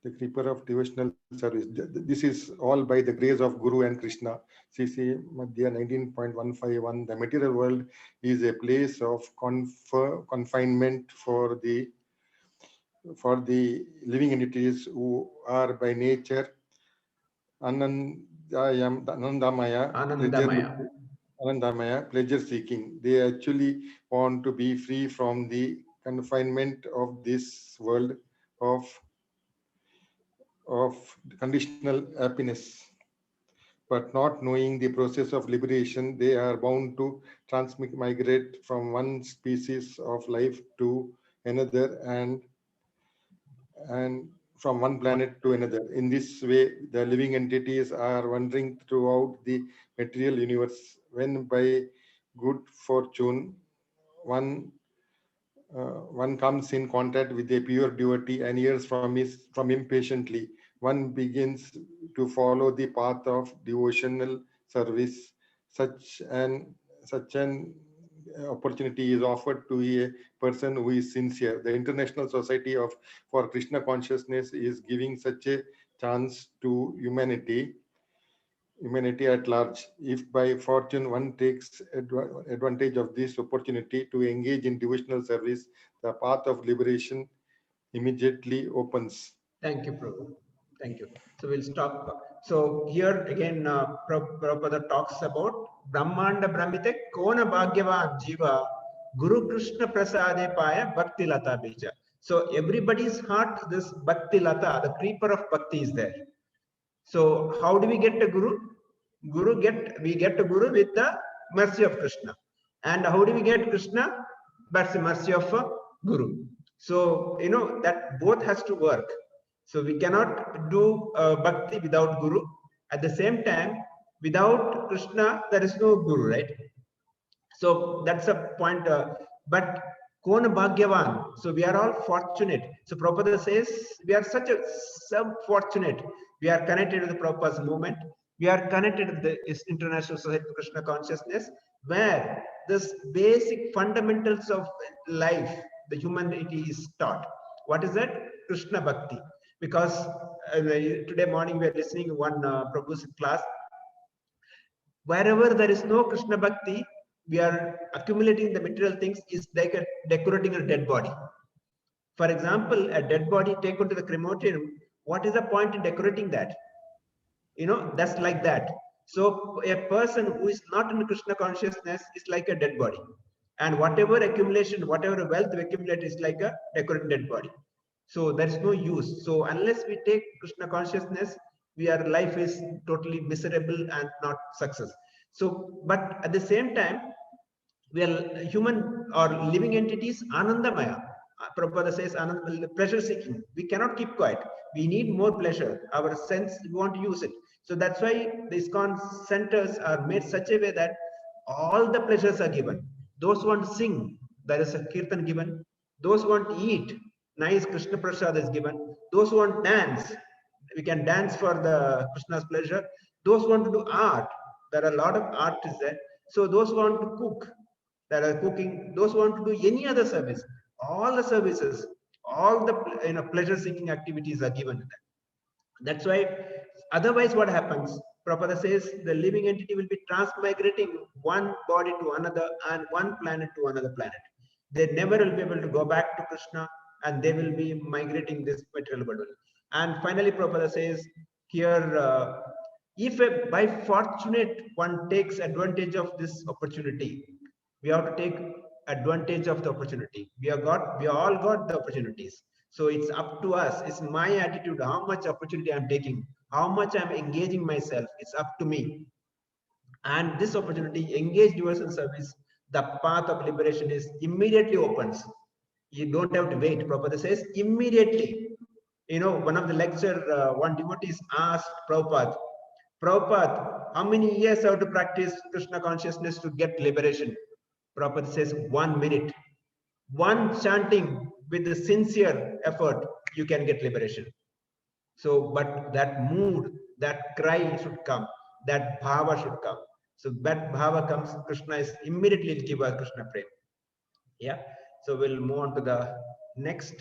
S5: The creeper of devotional service. This is all by the grace of Guru and Krishna. CC Madhya 19.151. The material world is a place of confinement for the living entities who are by nature Anandamaya, pleasure seeking. They actually want to be free from the confinement of this world of conditional happiness. But not knowing the process of liberation, they are bound to migrate from one species of life to another and from one planet to another. In this way, the living entities are wandering throughout the material universe. When by good fortune one comes in contact with a pure devotee and hears from him patiently, one begins to follow the path of devotional service. Such an opportunity is offered to a person who is sincere. The International Society for Krishna Consciousness is giving such a chance to humanity at large. If by fortune one takes advantage of this opportunity to engage in devotional service, the path of liberation immediately opens.
S2: Thank you, Prabhu. Thank you. So we'll stop. So here again, Prabhupada talks about Brahmanda Brahmite Kona Bhagyavan Jiva Guru Krishna Prasade Paya Bhakti Lata Bija. So everybody's heart, this Bhakti Lata, the creeper of Bhakti is there. So how do we get a Guru? We get a Guru with the mercy of Krishna. And how do we get Krishna? That's the mercy of a Guru. So, that both has to work. So we cannot do bhakti without Guru. At the same time, without Krishna, there is no Guru, right? So that's a point. But Kona Bhagyavan. So we are all fortunate. So Prabhupada says we are so fortunate. We are connected to the Prabhupada's movement. We are connected to the International Society for Krishna Consciousness, where this basic fundamentals of life, the humanity is taught. What is that? Krishna Bhakti. Because today morning we are listening to one Prabhu's class. Wherever there is no Krishna Bhakti, we are accumulating the material things is like decorating a dead body. For example, a dead body taken to the crematorium, what is the point in decorating that? That's like that. So a person who is not in Krishna consciousness is like a dead body. And whatever accumulation, whatever wealth we accumulate is like a decorated dead body. So there is no use. So unless we take Krishna consciousness, life is totally miserable and not success. So, but at the same time, we are human or living entities, Anandamaya. Prabhupada says, pleasure seeking. We cannot keep quiet. We need more pleasure. Our sense, we want to use it. So that's why the ISKCON centers are made such a way that all the pleasures are given. Those who want to sing, there is a kirtan given. Those who want to eat, nice Krishna Prasad is given. Those who want to dance, we can dance for the Krishna's pleasure. Those who want to do art, there are a lot of art is there. So those who want to cook, there are cooking. Those who want to do any other service, all the services, all the pleasure-seeking activities are given to them. That's why, otherwise what happens? Prabhupada says the living entity will be transmigrating one body to another and one planet to another planet. They never will be able to go back to Krishna, and they will be migrating this material world. And finally, Prabhupada says here, if by fortunate one takes advantage of this opportunity, we have to take advantage of the opportunity. We all got the opportunities. So it's up to us. It's my attitude, how much opportunity I'm taking, how much I'm engaging myself. It's up to me. And this opportunity, engage devotional service, the path of liberation is immediately opens. You don't have to wait. Prabhupada says immediately. You know, one of the lecture, one devotee asked Prabhupada, Prabhupada, how many years I have to practice Krishna consciousness to get liberation? Prabhupada says 1 minute. One chanting with the sincere effort, you can get liberation. So, but that mood, that cry should come, that bhava should come. So that bhava comes, Krishna is immediately give us Krishna prema. Yeah. So we'll move on to the next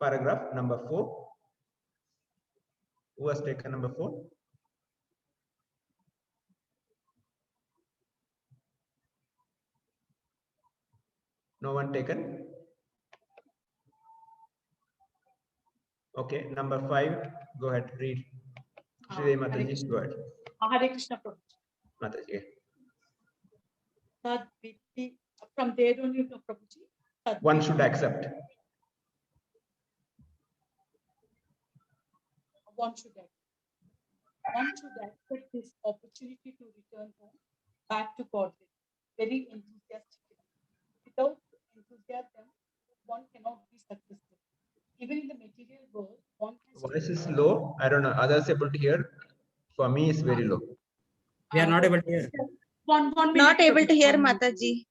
S2: paragraph, number 4. Who has taken number 4? No one taken? Okay, number 5. Go ahead, read. Shri
S1: Hare
S2: Mataji,
S1: Krishna.
S2: go ahead.
S1: Hare Krishna Prabhu.
S2: Mataji.
S1: Tad Vitti, from there only, Prabhuji. Tad
S2: One
S1: Vitti.
S2: should accept.
S1: One should accept. One should accept this opportunity to return home, back to Godhead, very enthusiastically. Without enthusiasm, one cannot be successful. Even in the material world, one has to
S2: Voice is low. I don't know. Others able to hear. For me, it's very low.
S6: We are not able to hear.
S1: One minute.
S3: Not able to
S1: Prabhuji,
S3: hear
S1: 1 minute.
S3: Mataji.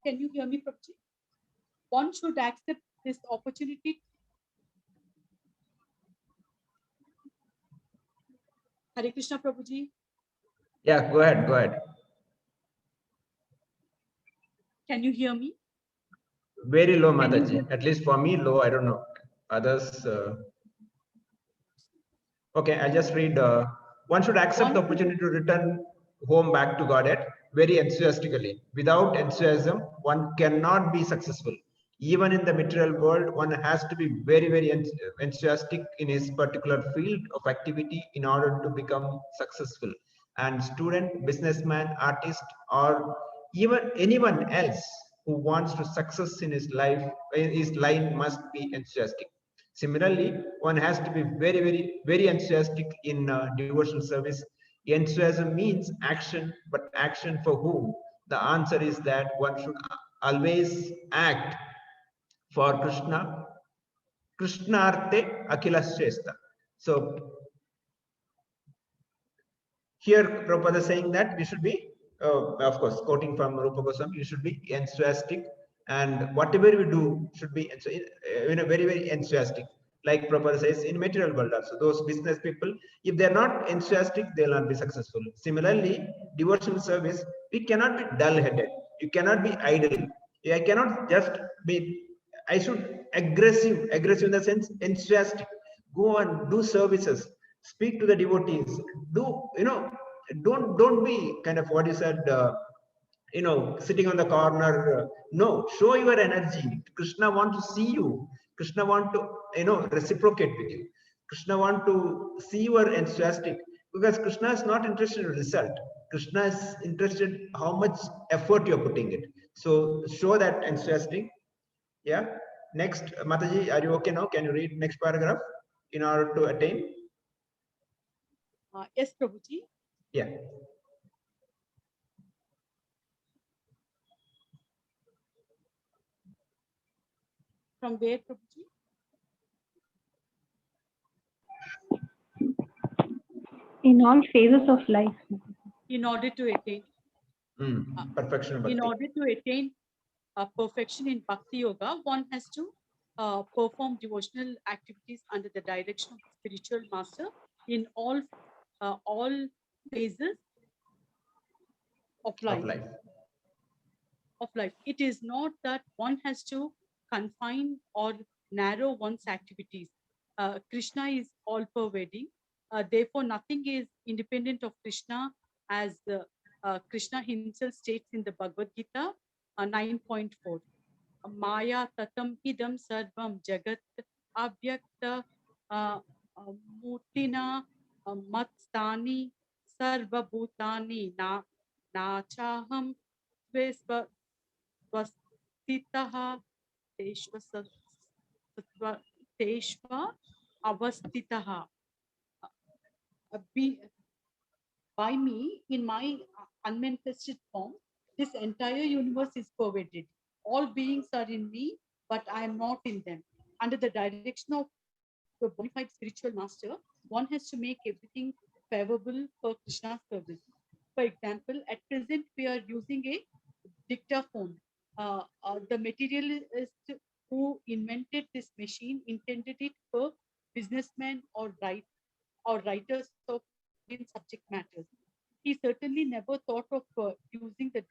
S1: Can you hear me, Prabhuji? One should accept this opportunity. Hare Krishna, Prabhuji.
S2: Yeah, go ahead. Go ahead.
S1: Can you hear me?
S2: Very low,
S1: Can you
S2: Mataji.
S1: hear-
S2: At least for me, low. I don't know. Others. Okay, I'll just read. One should accept the opportunity to return home back to Godhead very enthusiastically. Without enthusiasm, one cannot be successful. Even in the material world, one has to be very, very enthusiastic in his particular field of activity in order to become successful. And student, businessman, artist, or even anyone else who wants to success in his life, his line must be enthusiastic. Similarly, one has to be very, very, very enthusiastic in devotional service. Enthusiasm means action, but action for whom? The answer is that one should always act for Krishna. Krishnarte Akhilashrestha. So here Prabhupada is saying that we should be, of course, quoting from Rupa Goswami, you should be enthusiastic, and whatever we do should be very, very enthusiastic. Like Prabhupada says, in material world also, those business people, if they're not enthusiastic, they'll not be successful. Similarly, devotional service, we cannot be dull-headed. You cannot be idle. I cannot just be, I should aggressive in the sense enthusiastic. Go and do services, speak to the devotees, do, don't be kind of what you said, sitting on the corner. No, show your energy. Krishna want to see you. Krishna want to, reciprocate with you. Krishna want to see you are enthusiastic, because Krishna is not interested in result. Krishna is interested how much effort you're putting it. So show that enthusiastic. Yeah. Next, Mataji, are you okay now? Can you read next paragraph in order to attain?
S1: Yes, Prabhuji.
S2: Yeah.
S1: From where, Prabhuji?
S7: In all phases of life.
S1: In order to attain,
S2: Perfection of bhakti.
S1: in order to attain perfection in Bhakti Yoga, one has to perform devotional activities under the direction of the spiritual master in all phases of life. Of life. It is not that one has to confine or narrow one's activities. Krishna is all pervading. Therefore, nothing is independent of Krishna, as Krishna himself states in the Bhagavad Gita 9.4. Maya tatam idam sarvam jagat avyakta murtina matstani sarvabhutani na chaham svastitaha teshva teshva avastitaha. Be by me in my unmanifested form, this entire universe is pervaded. All beings are in me, but I am not in them. Under the direction of the bona fide spiritual master, one has to make everything favorable for Krishna's service. For example, at present we are using a dictaphone. The materialist who invented this machine intended it for businessmen or writers of Indian subject matters. He certainly never thought of using the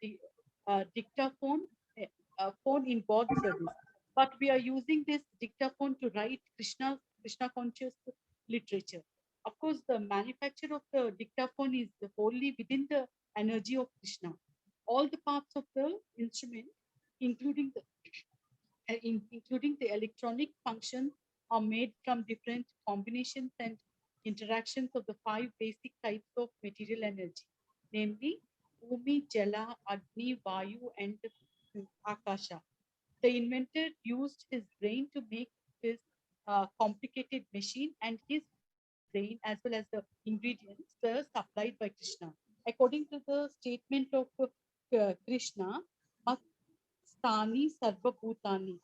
S1: dictaphone phone in God's service. But we are using this dictaphone to write Krishna conscious literature. Of course, the manufacture of the dictaphone is wholly within the energy of Krishna. All the parts of the instrument, including the including the electronic functions, are made from different combinations and interactions of the 5 basic types of material energy, namely Bhumi, Jala, Agni, Vayu, and Akasha. The inventor used his brain to make this complicated machine, and his brain, as well as the ingredients, were supplied by Krishna. According to the statement of Krishna, Stani Sarva Bhutani,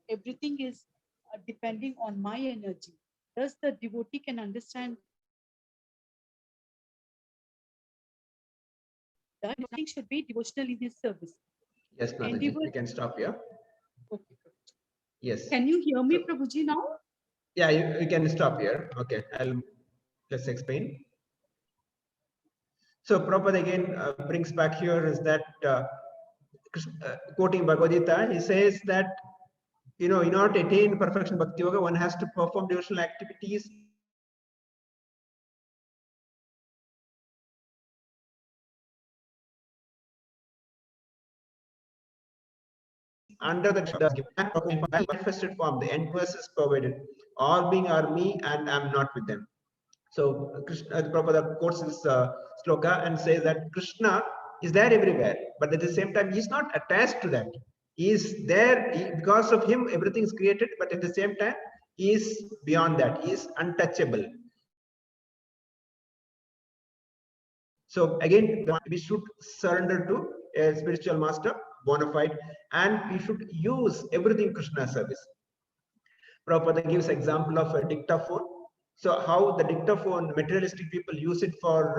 S1: everything is depending on my energy. Thus, the devotee can understand that everything should be devotional in his service.
S2: Yes, Mataji,
S1: Endeavor-
S2: we can stop here.
S1: Okay.
S2: Yes.
S1: Can you hear me,
S2: So-
S1: Prabhuji, now?
S2: Yeah, you can stop here. Okay, let's explain. So Prabhupada again brings back here is that quoting Bhagavad Gita, he says that in order to attain perfection bhakti yoga, one has to perform devotional activities under the manifested form. The end verse is provided. All being are me, and I'm not with them. So Krishna, Prabhupada quotes this sloka and says that Krishna is there everywhere, but at the same time, he's not attached to that. He is there because of him, everything is created, but at the same time, he is beyond that. He is untouchable. So again, we should surrender to a spiritual master, bona fide, and we should use everything Krishna service. Prabhupada gives example of a dictaphone. So how the dictaphone, materialistic people use it for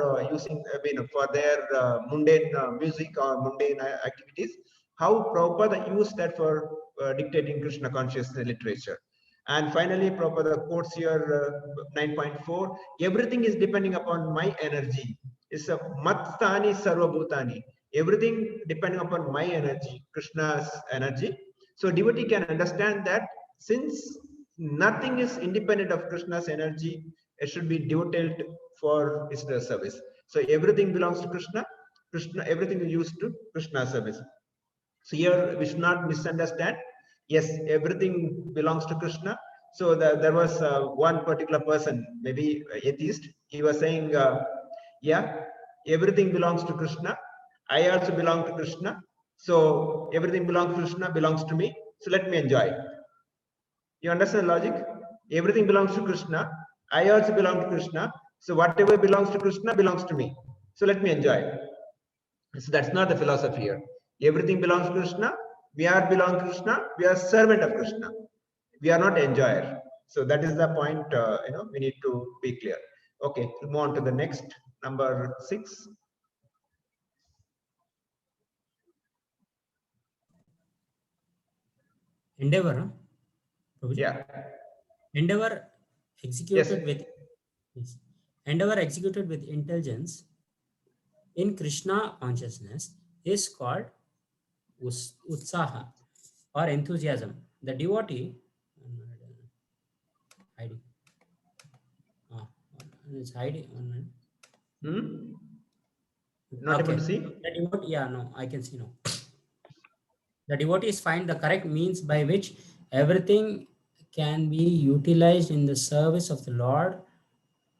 S2: for their mundane music or mundane activities. How Prabhupada used that for dictating Krishna conscious literature. And finally, Prabhupada quotes here 9.4, everything is depending upon my energy. It's a Mattani Sarvabhutani. Everything depending upon my energy, Krishna's energy. So devotee can understand that since nothing is independent of Krishna's energy, it should be devoted for his service. So everything belongs to Krishna. Everything is used to Krishna's service. So here we should not misunderstand. Yes, everything belongs to Krishna. So there was one particular person, maybe atheist, he was saying, yeah, everything belongs to Krishna. I also belong to Krishna. So everything belongs to Krishna, belongs to me. So let me enjoy. You understand the logic? Everything belongs to Krishna. I also belong to Krishna. So whatever belongs to Krishna belongs to me. So let me enjoy. So that's not the philosophy here. Everything belongs to Krishna. We are belong to Krishna. We are servant of Krishna. We are not enjoyer. So that is the point. We need to be clear. Okay, we'll move on to the next, number 6.
S6: Endeavor, huh? Prabhuji?
S2: Yeah.
S6: Endeavor executed
S2: Yes.
S6: with yes. Endeavor executed with intelligence in Krishna consciousness is called utsaha or enthusiasm. The devotee hiding. Oh, it's hiding.
S2: Not able to see?
S6: The devotee, yeah, no, I can see now. The devotees find the correct means by which everything can be utilized in the service of the Lord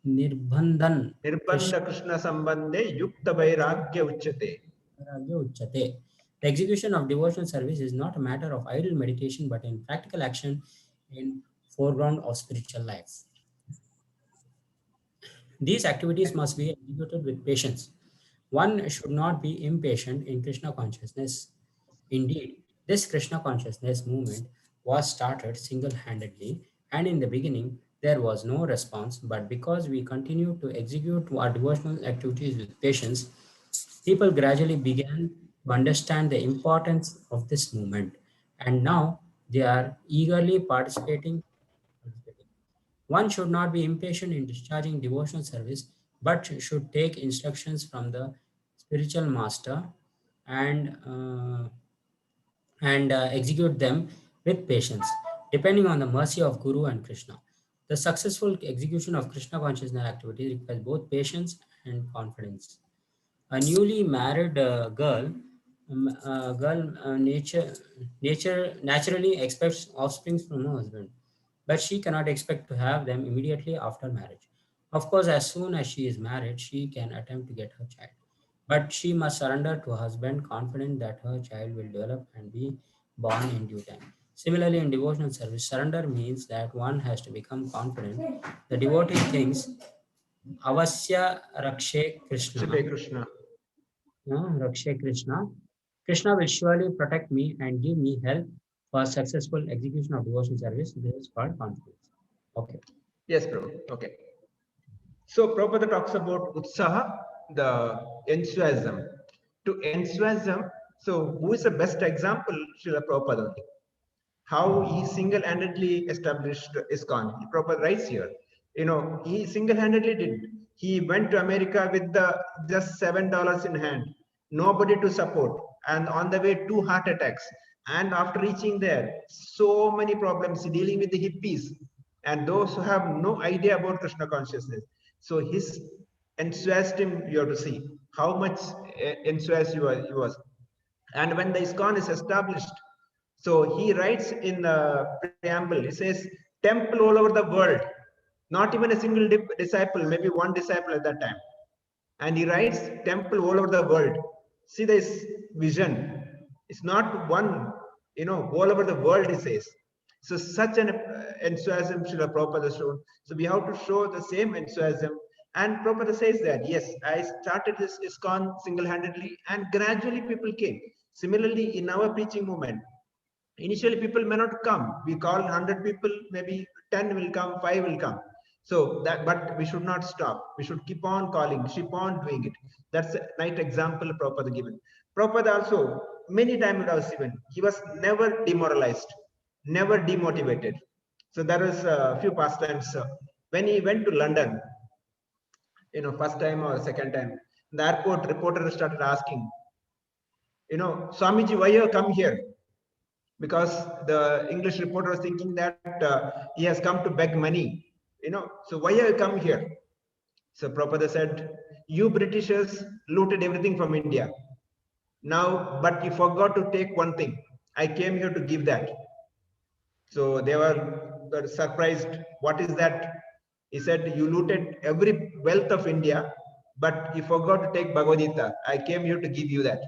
S6: Nirbandhan
S2: Nirbandha Krishna Sambandhe Yukta Vairagya Uchyate.
S6: Uchyate. The execution of devotional service is not a matter of idle meditation, but in practical action in foreground of spiritual life. These activities must be executed with patience. One should not be impatient in Krishna consciousness. Indeed, this Krishna consciousness movement was started single-handedly, and in the beginning there was no response, but because we continued to execute our devotional activities with patience, people gradually began to understand the importance of this movement, and now they are eagerly participating. One should not be impatient in discharging devotional service, but should take instructions from the spiritual master and execute them with patience, depending on the mercy of Guru and Krishna. The successful execution of Krishna consciousness activity requires both patience and confidence. A newly married nature naturally expects offspring from her husband, but she cannot expect to have them immediately after marriage. Of course, as soon as she is married, she can attempt to get her child, but she must surrender to her husband, confident that her child will develop and be born in due time. Similarly, in devotional service, surrender means that one has to become confident. The devotee thinks, Avasya Rakshe Krishna.
S2: Shri Krishna.
S6: Rakshe Krishna. Krishna will surely protect me and give me help for successful execution of devotional service. This is called confidence. Okay.
S2: Yes, bro. Okay. So Prabhupada talks about Utsaha, the enthusiasm. To enthusiasm, so who is the best example? Srila Prabhupada only. How he single-handedly established ISKCON. Prabhupada writes here. You know, he single-handedly did. He went to America with the just $7 in hand, nobody to support, and on the way 2 heart attacks. And after reaching there, so many problems dealing with the hippies and those who have no idea about Krishna consciousness. So his enthusiasm, you have to see how much enthusiastic he was. And when the ISKCON is established, so he writes in the preamble, he says, temple all over the world, not even a single disciple, maybe one disciple at that time. And he writes temple all over the world. See this vision. It's not one, you know, all over the world, he says. So such an enthusiasm Srila Prabhupada showed. So we have to show the same enthusiasm. And Prabhupada says that, yes, I started this ISKCON single-handedly and gradually people came. Similarly, in our preaching movement, initially people may not come. We call 100 people, maybe 10 will come, 5 will come. So that, but we should not stop. We should keep on calling, keep on doing it. That's a right example Prabhupada given. Prabhupada also, many times it was given, he was never demoralized, never demotivated. So there was a few pastimes. When he went to London, you know, first time or second time, the airport reporter started asking, you know, Swamiji, why you come here? Because the English reporter was thinking that he has come to beg money, you know, so why have you come here? So Prabhupada said, you Britishers looted everything from India. Now, but you forgot to take one thing. I came here to give that. So they were surprised. What is that? He said, you looted every wealth of India, but you forgot to take Bhagavad Gita. I came here to give you that.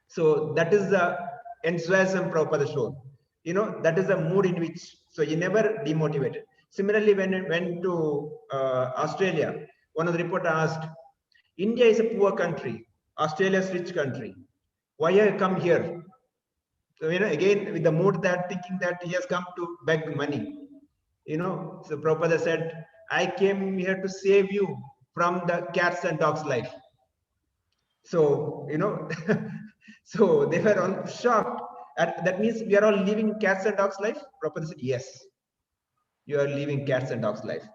S2: So that is the enthusiasm Prabhupada showed. You know, that is the mood in which, so he never demotivated. Similarly, when he went to Australia, one of the reporters asked, India is a poor country, Australia is a rich country. Why have you come here? So, you know, again, with the mood that thinking that he has come to beg money. You know, so Prabhupada said, I came here to save you from the cats and dogs life. So, you know, so they were all shocked. And that means we are all living cats and dogs life? Prabhupada said, yes, you are living cats and dogs life.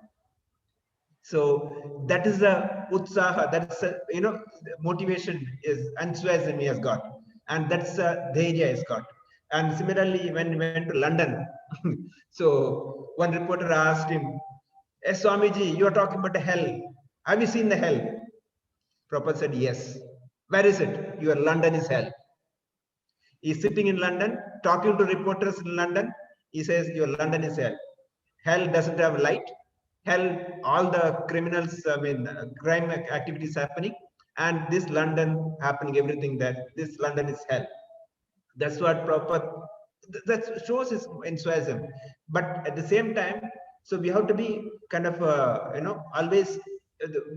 S2: So that is the utsaha, that's a, you know, motivation is enthusiasm he has got. And that's the dhairya he's got. And similarly, when he went to London, so one reporter asked him, hey, Swamiji, you are talking about the hell. Have you seen the hell? Prabhupada said, yes. Where is it? Your London is hell. He's sitting in London, talking to reporters in London. He says, your London is hell. Hell doesn't have light. hell, all the criminals, crime activities happening, and this London happening, everything that this London is hell. That's what that shows is enthusiasm. But at the same time, so we have to be kind of, always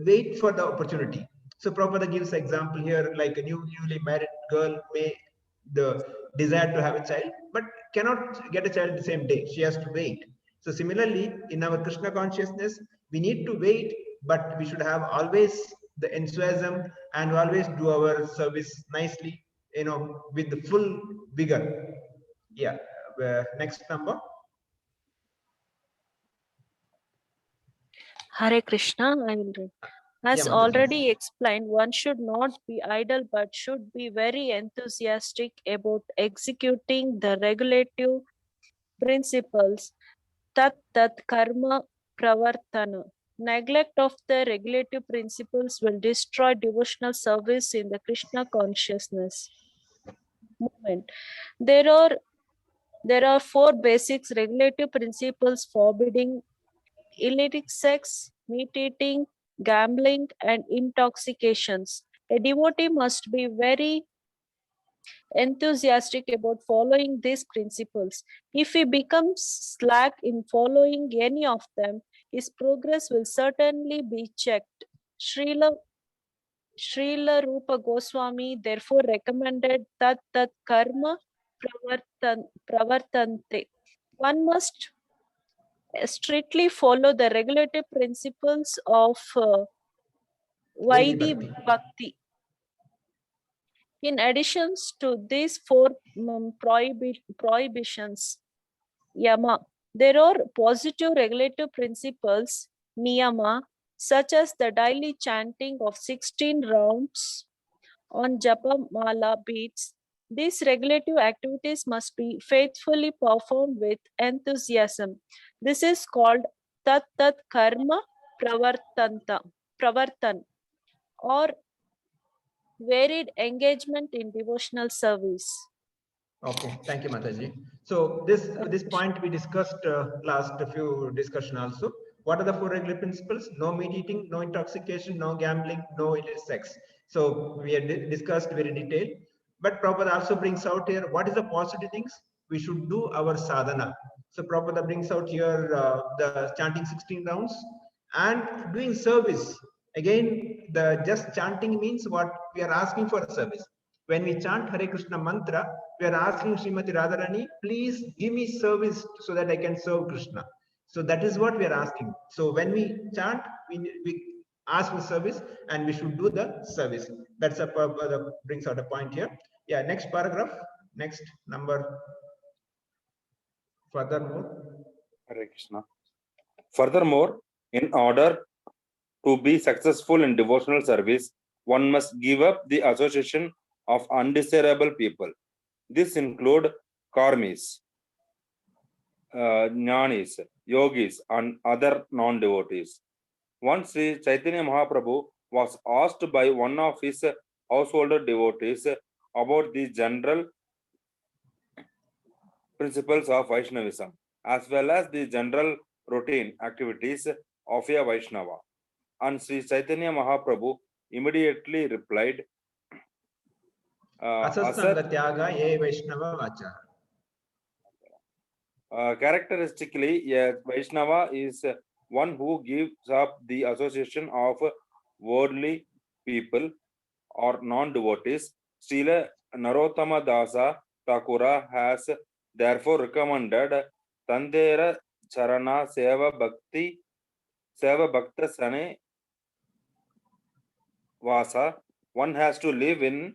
S2: wait for the opportunity. So Prabhupada gives example here, like a newly married girl may the desire to have a child, but cannot get a child the same day. She has to wait. So similarly, in our Krishna consciousness, we need to wait, but we should have always the enthusiasm and always do our service nicely, with the full vigor. Yeah. Next number.
S8: Hare Krishna, I will read.
S2: Yeah,
S8: As
S2: Mataji.
S8: already explained, one should not be idle but should be very enthusiastic about executing the regulative principles. Tat karma pravartana. Neglect of the regulative principles will destroy devotional service in the Krishna consciousness movement. There are four basic regulative principles forbidding illicit sex, meat eating, gambling, and intoxications. A devotee must be very enthusiastic about following these principles. If he becomes slack in following any of them, his progress will certainly be checked. Srila Rupa Goswami therefore recommended that karma pravartante. One must strictly follow the regulative principles of Vaidhi Bhakti. In addition to these four prohibitions, Yama, there are positive regulative principles, Niyama, such as the daily chanting of 16 rounds on Japa Mala beads. These regulative activities must be faithfully performed with enthusiasm. This is called Tat Karma Pravartan, or varied engagement in devotional service.
S2: Okay, thank you, Mataji. So this point we discussed last few discussion also. What are the four regular principles? No meat eating, no intoxication, no gambling, no illicit sex. So we had discussed very detailed. But Prabhupada also brings out here what is the positive things we should do our sadhana. So Prabhupada brings out here the chanting 16 rounds and doing service. Again, the just chanting means what we are asking for service. When we chant Hare Krishna mantra, we are asking Srimati Radharani, please give me service so that I can serve Krishna. So that is what we are asking. So when we chant, we ask for service and we should do the service. That's that brings out a point here. Yeah, next paragraph, next number. Furthermore.
S9: Hare Krishna. Furthermore, in order to be successful in devotional service, one must give up the association of undesirable people. This include karmis, jnanis, yogis, and other non-devotees. Once Sri Chaitanya Mahaprabhu was asked by one of his household devotees about the general principles of Vaishnavism, as well as the general routine activities of a Vaishnava. And Sri Chaitanya Mahaprabhu immediately replied, characteristically, a Vaishnava is one who gives up the association of worldly people or non-devotees. Srila Narottama Dasa Thakura has therefore recommended Tandera Charana Seva Bhakta Sane Vasa. One has to live in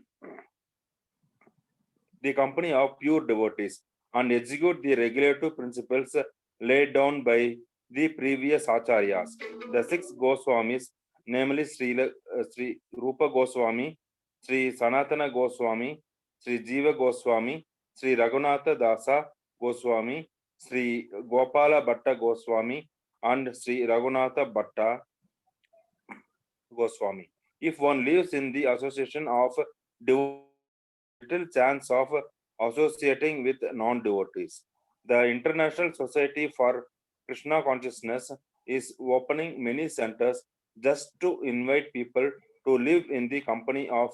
S9: the company of pure devotees and execute the regulative principles laid down by the previous acharyas. The six Goswamis, namely Sri Rupa Goswami, Sri Sanatana Goswami, Sri Jiva Goswami, Sri Raghunatha Dasa Goswami, Sri Gopala Bhatta Goswami, and Sri Raghunatha Bhatta Goswami. If one lives in the association of devotees, little chance of associating with non-devotees. The International Society for Krishna Consciousness is opening many centers just to invite people to live in the company of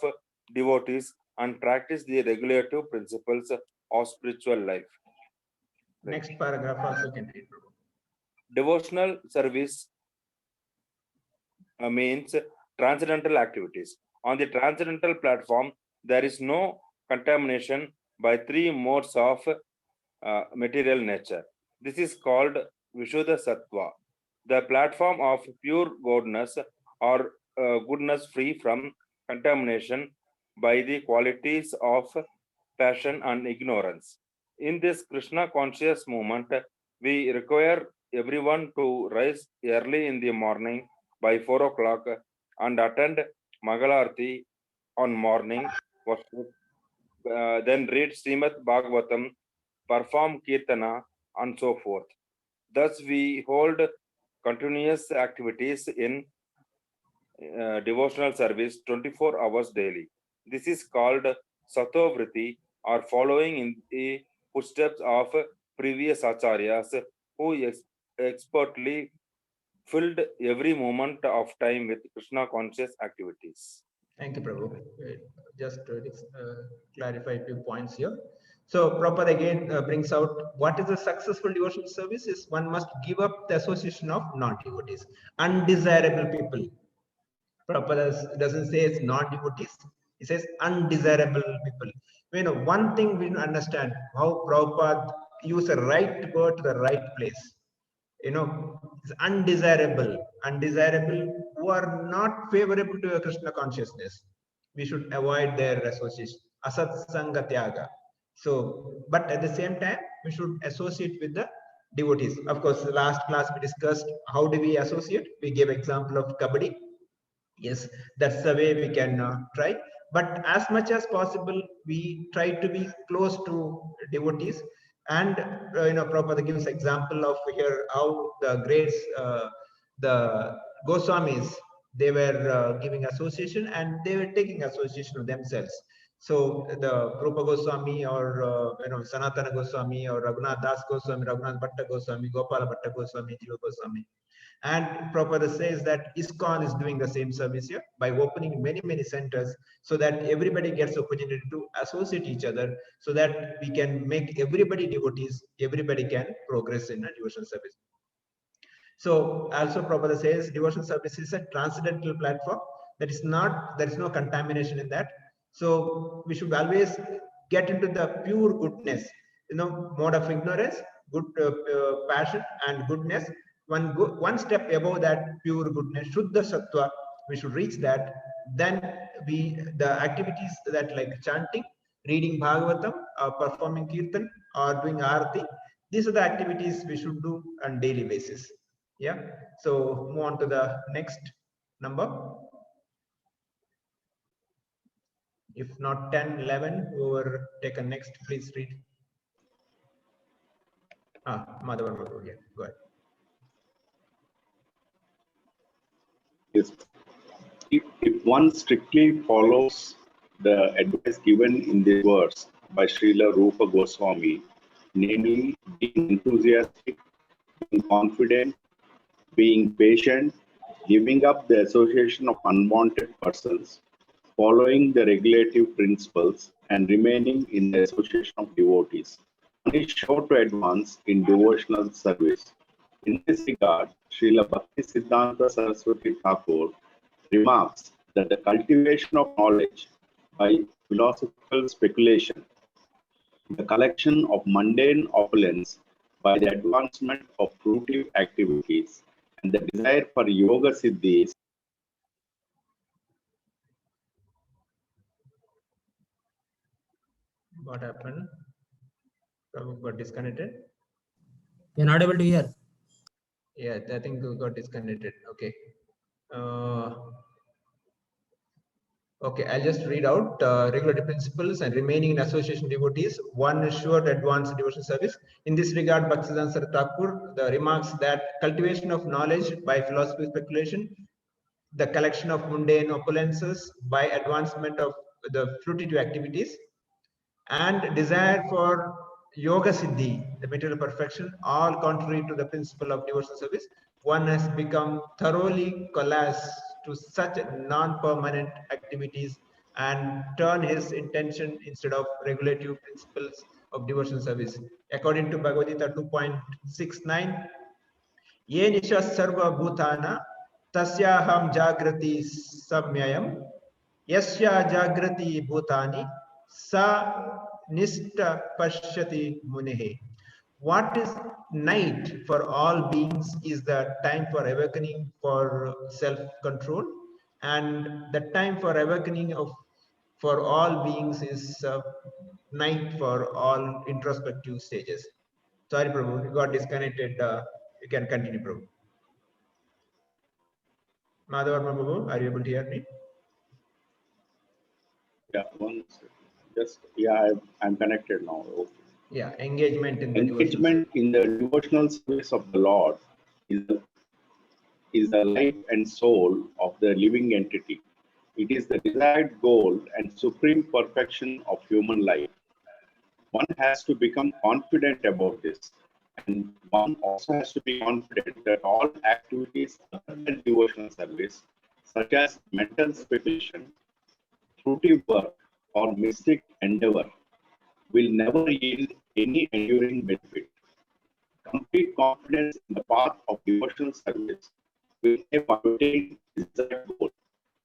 S9: devotees and practice the regulative principles of spiritual life.
S2: Next paragraph also can read.
S9: Devotional service means transcendental activities. On the transcendental platform, there is no contamination by three modes of material nature. This is called Vishuddha Sattva, the platform of pure goodness or goodness free from contamination by the qualities of passion and ignorance. In this Krishna conscious movement, we require everyone to rise early in the morning by 4 o'clock and attend Mangalarti on morning worship, then read Srimad Bhagavatam, perform Kirtana, and so forth. Thus, we hold continuous activities in devotional service 24 hours daily. This is called Satovritti, or following in the footsteps of previous acharyas who expertly filled every moment of time with Krishna conscious activities.
S2: Thank you, Prabhu. Just to clarify a few points here. So Prabhupada again brings out what is a successful devotional service is one must give up the association of non-devotees, undesirable people. Prabhupada doesn't say it's non-devotees, he says undesirable people. You know, one thing we understand how Prabhupada use the right word to the right place. You know, it's undesirable who are not favorable to a Krishna consciousness. We should avoid their association. Asat Sangha Tyaga. So, but at the same time, we should associate with the devotees. Of course, the last class we discussed how do we associate. We gave example of Kabaddi. Yes, that's the way we can try. But as much as possible, we try to be close to devotees. And you know, Prabhupada gives example of here how the greats, the Goswamis, they were giving association and they were taking association of themselves. So the Rupa Goswami or you know, Sanatana Goswami or Raghunath Das Goswami, Raghunath Bhatta Goswami, Gopala Bhatta Goswami, Jiva Goswami. And Prabhupada says that ISKCON is doing the same service here by opening many centers so that everybody gets opportunity to associate each other so that we can make everybody devotees, everybody can progress in a devotional service. So also Prabhupada says devotional service is a transcendental platform. That is not, there is no contamination in that. So we should always get into the pure goodness, you know, mode of ignorance, good passion and goodness. One step above that pure goodness, Shuddha Sattva, we should reach that. Then the activities that like chanting, reading Bhagavatam, or performing Kirtan, or doing Arati, these are the activities we should do on daily basis. Yeah. So move on to the next number. If not 10, 11, whoever take a next, please read. Madhavan, yeah, go ahead.
S10: Yes. If one strictly follows the advice given in the verse by Srila Rupa Goswami, namely being enthusiastic, being confident, being patient, giving up the association of unwanted persons, following the regulative principles, and remaining in the association of devotees, one is sure to advance in devotional service. In this regard, Srila Bhakti Siddhanta Saraswati Thakur remarks that the cultivation of knowledge by philosophical speculation, the collection of mundane opulence by the advancement of fruitive activities, and the desire for yoga siddhis.
S2: What happened? Prabhu got disconnected.
S6: You're not able to hear.
S2: Yeah, I think we got disconnected. Okay. Okay, I'll just read out regulative principles and remaining in association devotees. One is sure to advance devotional service. In this regard, Bhaktisiddhanta Saraswati Thakur remarks that cultivation of knowledge by philosophical speculation, the collection of mundane opulences by advancement of the fruitive activities, and desire for yoga siddhi, the material perfection, all contrary to the principle of devotional service, one has become thoroughly callous to such non-permanent activities and turn his intention instead of regulative principles of devotional service. According to Bhagavad Gita 2.69, Ye nisha sarva bhutana tasyaham jagrati samyayam yasya jagrati bhutani sa nishta pashyati munehe. What is night for all beings is the time for awakening for self-control, and the time for awakening of for all beings is night for all introspective stages. Sorry, Prabhu, you got disconnected. You can continue, Prabhu. Madhavarma Prabhu, are you able to hear me?
S10: Yeah, one second. Just, yeah, I'm connected now. Okay.
S2: Yeah, engagement in the
S10: Engagement in the devotional service of the Lord is the life and soul of the living entity. It is the desired goal and supreme perfection of human life. One has to become confident about this, and one also has to be confident that all activities other than devotional service, such as mental speculation, fruitive work, or mystic endeavor, will never yield any enduring benefit. Complete confidence in the path of devotional service will help attain the desired goal.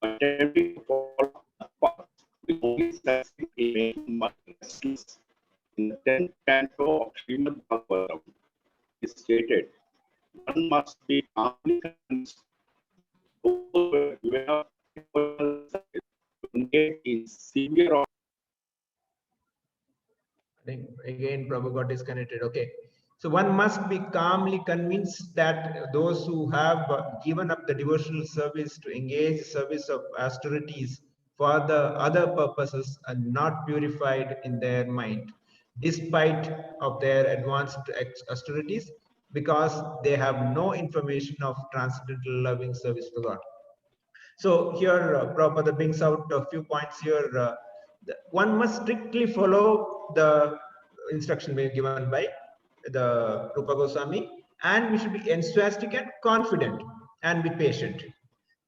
S10: But attempting to follow the path will only succeed in making one restless. In the 10th canto of Srimad Bhagavatam, it is stated, one must be calmly convinced to engage in severe.
S2: I think again Prabhu got disconnected. Okay. So one must be calmly convinced that those who have given up the devotional service to engage service of austerities for the other purposes are not purified in their mind, despite of their advanced austerities, because they have no information of transcendental loving service to God. So here Prabhupada brings out a few points here. One must strictly follow the instruction being given by the Rupa Goswami, and we should be enthusiastic and confident and be patient.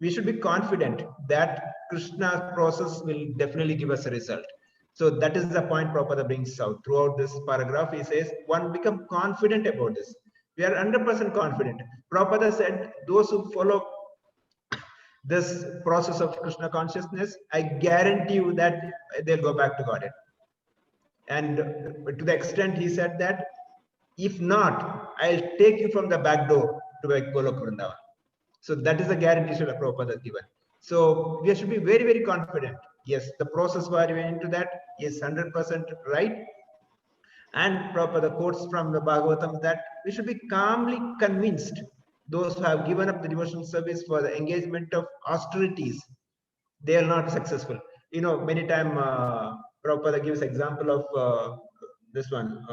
S2: We should be confident that Krishna's process will definitely give us a result. So that is the point Prabhupada brings out. Throughout this paragraph, he says, one become confident about this. We are 100% confident. Prabhupada said, those who follow this process of Krishna consciousness, I guarantee you that they'll go back to Godhead. And to the extent he said that, if not, I'll take you from the back door to Golok Vrindavan. So that is the guarantee Srila Prabhupada has given. So we should be very, very confident. Yes, the process where we went into that is 100% right. And Prabhupada quotes from the Bhagavatam that we should be calmly convinced those who have given up the devotional service for the engagement of austerities, they are not successful. You know, many times Prabhupada gives example of this one,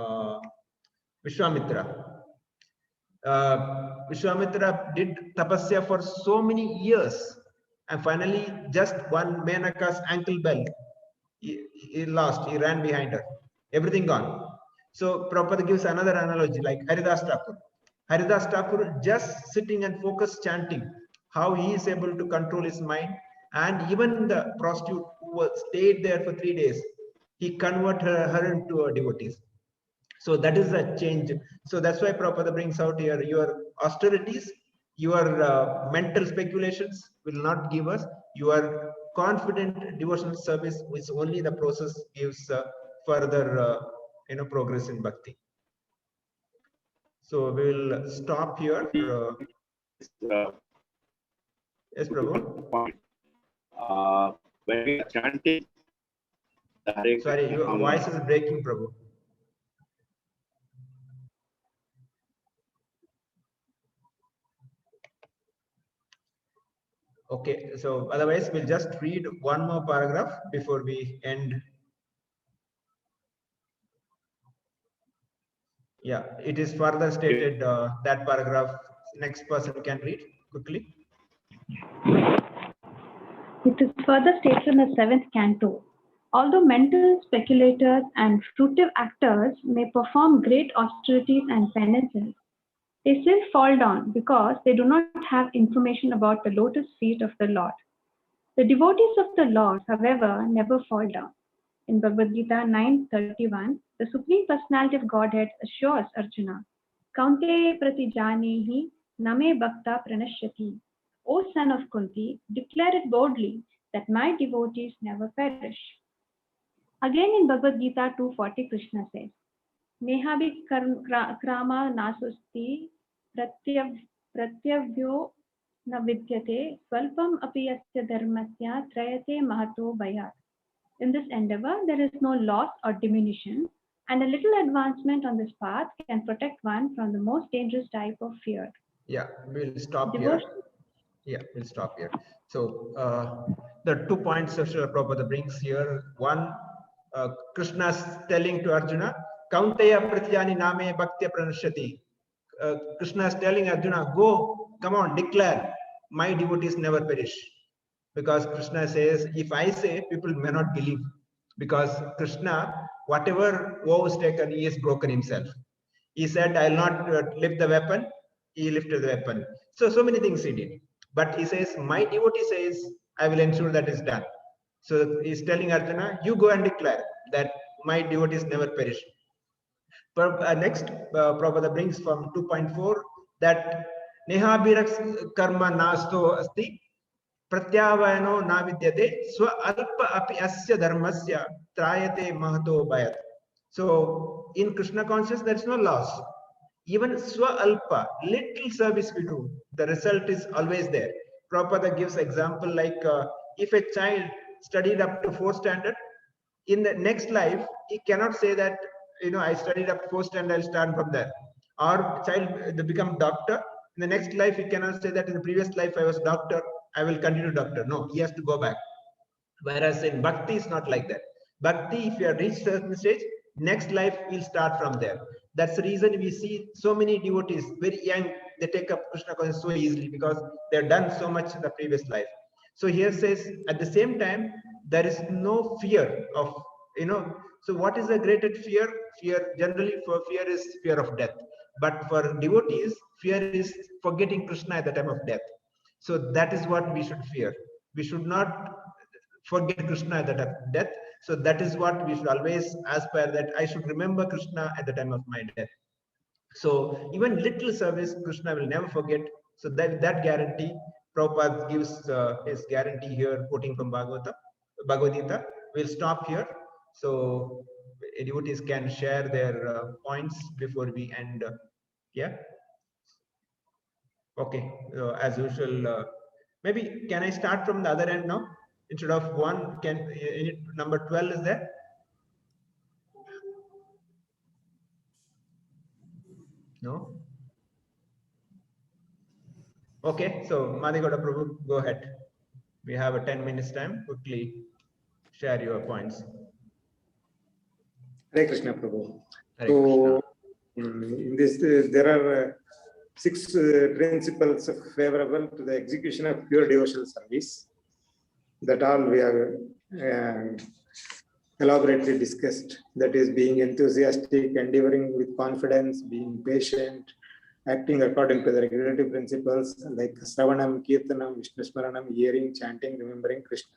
S2: Vishwamitra. Vishwamitra did tapasya for so many years, and finally just one Menaka's ankle belt, he lost, he ran behind her, everything gone. So Prabhupada gives another analogy like Haridas Thakur. Haridas Thakur just sitting and focus chanting, how he is able to control his mind, and even the prostitute who stayed there for 3 days, he converted her into a devotee. So that is a change. So that's why Prabhupada brings out here, your austerities, your mental speculations will not give us. Your confident devotional service, which only the process gives further progress in bhakti. So we will stop here. Yes, Prabhu.
S10: When we are chanting,
S2: sorry, your voice is breaking, Prabhu. Okay, so otherwise we'll just read one more paragraph before we end. Yeah, it is further stated that paragraph. Next person can read quickly.
S7: It is further stated in the 7th canto. Although mental speculators and fruitive actors may perform great austerities and penances, They still fall down because they do not have information about the lotus feet of the Lord. The devotees of the Lord, however, never fall down. In Bhagavad Gita 9:31, the Supreme Personality of Godhead assures Arjuna, Kaunteya pratijanehi name bhakta pranashyati. O son of Kunti, declare it boldly that my devotees never perish. Again in Bhagavad Gita 2:40, Krishna says, Nehabhi krama nasusti pratyavyo na vidyate svalpam api yasya dharmasya trayate mahato bhayat. In this endeavor, there is no loss or diminution, and a little advancement on this path can protect one from the most dangerous type of fear.
S2: Yeah, we'll stop here.
S7: Devotion.
S2: Yeah, we'll stop here. So the 2 points that Srila Prabhupada brings here. One, Krishna's telling to Arjuna, Kaunteya pratyani name bhaktya pranashyati. Krishna is telling Arjuna, go, come on, declare, my devotees never perish. Because Krishna says, if I say, people may not believe. Because Krishna, whatever vows taken, he has broken himself. He said, I'll not lift the weapon. He lifted the weapon. So many things he did. But he says, my devotee says, I will ensure that is done. So he's telling Arjuna, you go and declare that my devotees never perish. Next, Prabhupada brings from 2.4 that Nehabhiraks karma nasto asti pratyavayano na vidyate swa alpa api asya dharmasya trayate mahato bhayat. So in Krishna consciousness, there is no loss. Even swa alpa, little service we do, the result is always there. Prabhupada gives example like if a child studied up to 4th standard, in the next life, he cannot say that, I studied up to 4th standard, I'll start from there. Or child they become doctor, in the next life, he cannot say that in the previous life I was doctor, I will continue doctor. No, he has to go back. Whereas in Bhakti, it's not like that. Bhakti, if you have reached a certain stage, next life will start from there. That's the reason we see so many devotees, very young, they take up Krishna consciousness so easily because they've done so much in the previous life. So here says, at the same time, there is no fear of, so what is the greatest fear? Fear, generally for fear is fear of death. But for devotees, fear is forgetting Krishna at the time of death. So that is what we should fear. We should not forget Krishna at the time of death. So that is what we should always aspire, that I should remember Krishna at the time of my death. So even little service, Krishna will never forget. So that guarantee, Prabhupada gives his guarantee here, quoting from Bhagavad Gita. We'll stop here. So devotees can share their points before we end. Yeah. Okay. As usual, maybe can I start from the other end now? Instead of one, number 12 is there? No? Okay, so Madhigoda Prabhu, go ahead. We have a 10 minutes time. Quickly share your points.
S4: Hare Krishna Prabhu.
S2: Hare
S4: So in this, there are 6 principles favorable to the execution of pure devotional service. That all we have elaborately discussed. That is being enthusiastic, endeavoring with confidence, being patient, acting according to the regulative principles like Sravanam, Kirtanam, Vishnu Smaranam, hearing, chanting, remembering Krishna,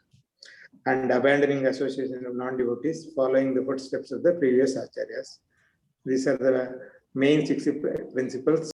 S4: and abandoning association of non-devotees, following the footsteps of the previous acharyas. These are the main 6 principles